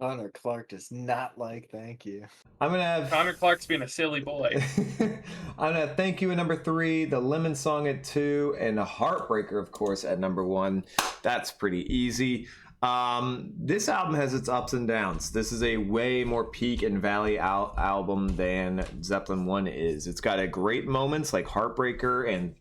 Connor Clark does not like Thank You. I'm gonna have Connor Clark's being a silly boy. I'm gonna Thank You at number 3, the Lemon Song at 2, and the Heartbreaker, of course, at number 1. That's pretty easy. This album has its ups and downs. This is a way more peak and valley album than Zeppelin 1 is. It's got a great moments like Heartbreaker and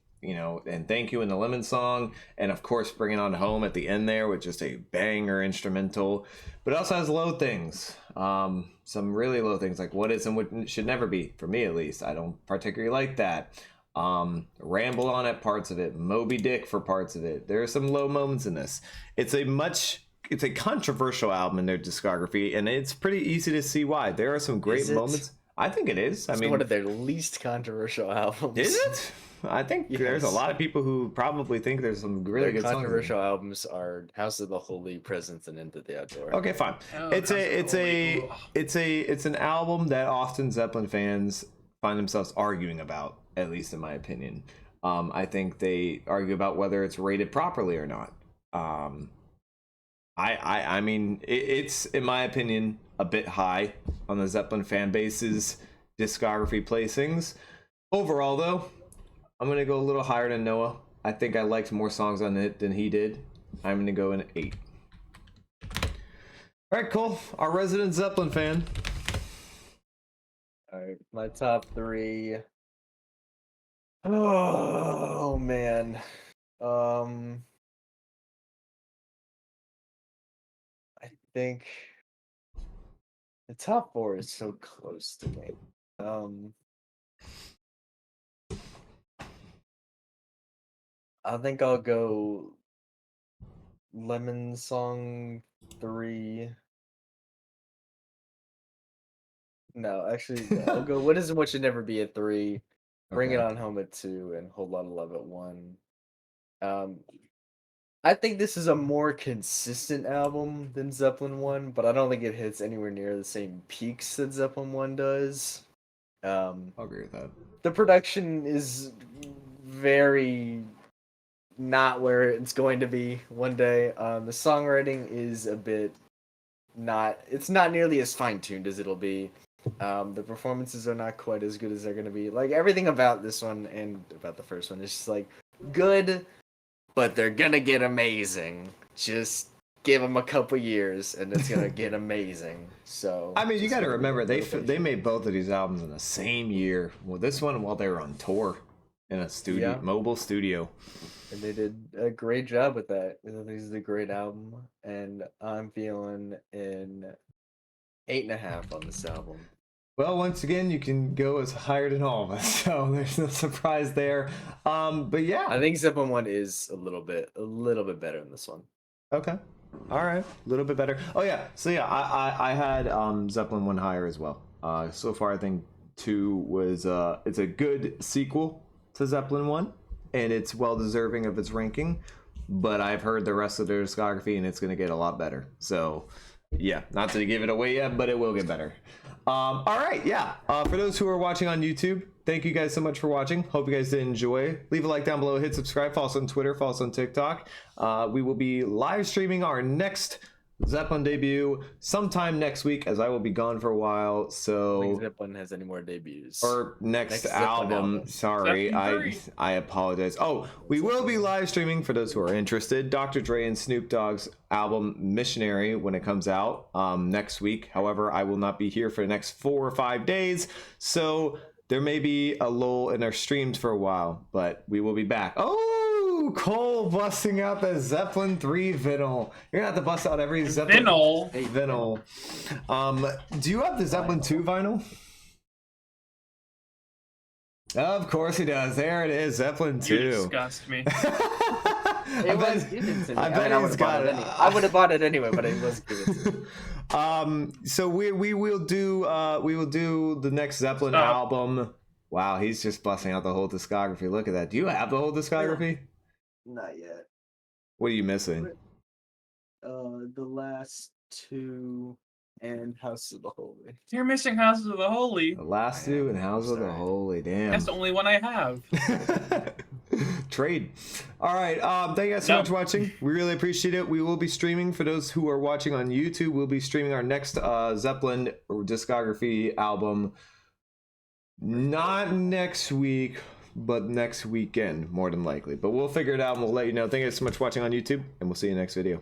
Thank You and the Lemon Song, and of course Bring It On Home at the end there with just a banger instrumental. But it also has low things, some really low things like What Is and What Should Never Be, for me at least. I don't particularly like that. Ramble On at parts of it, Moby Dick for parts of it. There are some low moments in this. It's a controversial album in their discography, and it's pretty easy to see why. There are some great moments. I think it is. It's one of their least controversial albums. Is it? I think there's a lot of people who probably think there's some really good controversial albums are House of the Holy, Presence, and Into the Outdoor. Okay, fine. It's an album that often Zeppelin fans find themselves arguing about, at least in my opinion. I think they argue about whether it's rated properly or not. I mean, it's in my opinion a bit high on the Zeppelin fan base's discography placings. Overall, though, I'm gonna go a little higher than Noah. I think I liked more songs on it than he did. I'm gonna go an 8. All right, Cole, our resident Zeppelin fan. All right, my top 3. Oh man. I think the top 4 is so close to me. I think I'll go Lemon Song 3. No, actually, I'll go What Is and What Should Never Be at 3. Bring It On Home at 2, and Whole Lotta Love at 1. I think this is a more consistent album than Zeppelin 1, but I don't think it hits anywhere near the same peaks that Zeppelin 1 does. I'll agree with that. The production is very not where it's going to be one day. The songwriting is a bit it's not nearly as fine-tuned as it'll be. The performances are not quite as good as they're going to be. Like, everything about this one and about the first one is just like good, but they're gonna get amazing. Just give them a couple years, and it's gonna get amazing. So I mean, you just got to gotta be a remember they little they patient. made both of these albums in the same year. Well, this one while they were on tour in a studio, Yeah. mobile studio. And they did a great job with that. I think this is a great album, and I'm feeling an 8.5 on this album. Well, once again, you can go as higher than all of us, so there's no surprise there. But yeah, I think Zeppelin 1 is a little bit better than this one. okay, all right, a little bit better. Oh yeah, so yeah, I had Zeppelin 1 higher as well. So far, I think 2 was it's a good sequel to Zeppelin 1, and it's well deserving of its ranking. But I've heard the rest of their discography, and it's going to get a lot better. So yeah, not to give it away yet, but it will get better. All right, yeah. For those who are watching on YouTube, thank you guys so much for watching. Hope you guys did enjoy. Leave a like down below, hit subscribe, follow us on Twitter, follow us on TikTok. We will be live streaming our next Zeppelin debut sometime next week, as I will be gone for a while. I don't think So Zeppelin has any more debuts. or next Zeppelin album. album. Sorry, Zeppelin I apologize. Oh, we will be live streaming for those who are interested. Dr. Dre and Snoop Dogg's album Missionary when it comes out next week. However, I will not be here for the next 4 or 5 days, so there may be a lull in our streams for a while, but we will be back. Oh, Cole busting out the Zeppelin 3 vinyl. You're gonna have to bust out every Zeppelin Vinyl. vinyl. Do you have the Zeppelin 2 vinyl? Of course he does. There it is, Zeppelin You 2. disgust me. It was given to me. I bet I he's would got it. I would have bought it anyway, but it was given to me. So we will do the next Zeppelin Stop. album. Wow, he's just busting out the whole discography. Look at that. Do you have the whole discography? not yet. What are you missing? The last 2 and House of the Holy. You're missing Houses of the Holy. The last 2 and House of the Sorry. Holy. Damn. That's the only one I have. Trade. All right. Thank you guys so No. much for watching. We really appreciate it. We will be streaming, for those who are watching on YouTube, we'll be streaming our next Zeppelin discography album. Not next week, but next weekend, more than likely. But we'll figure it out and we'll let you know. Thank you guys so much for watching on YouTube, and we'll see you next video.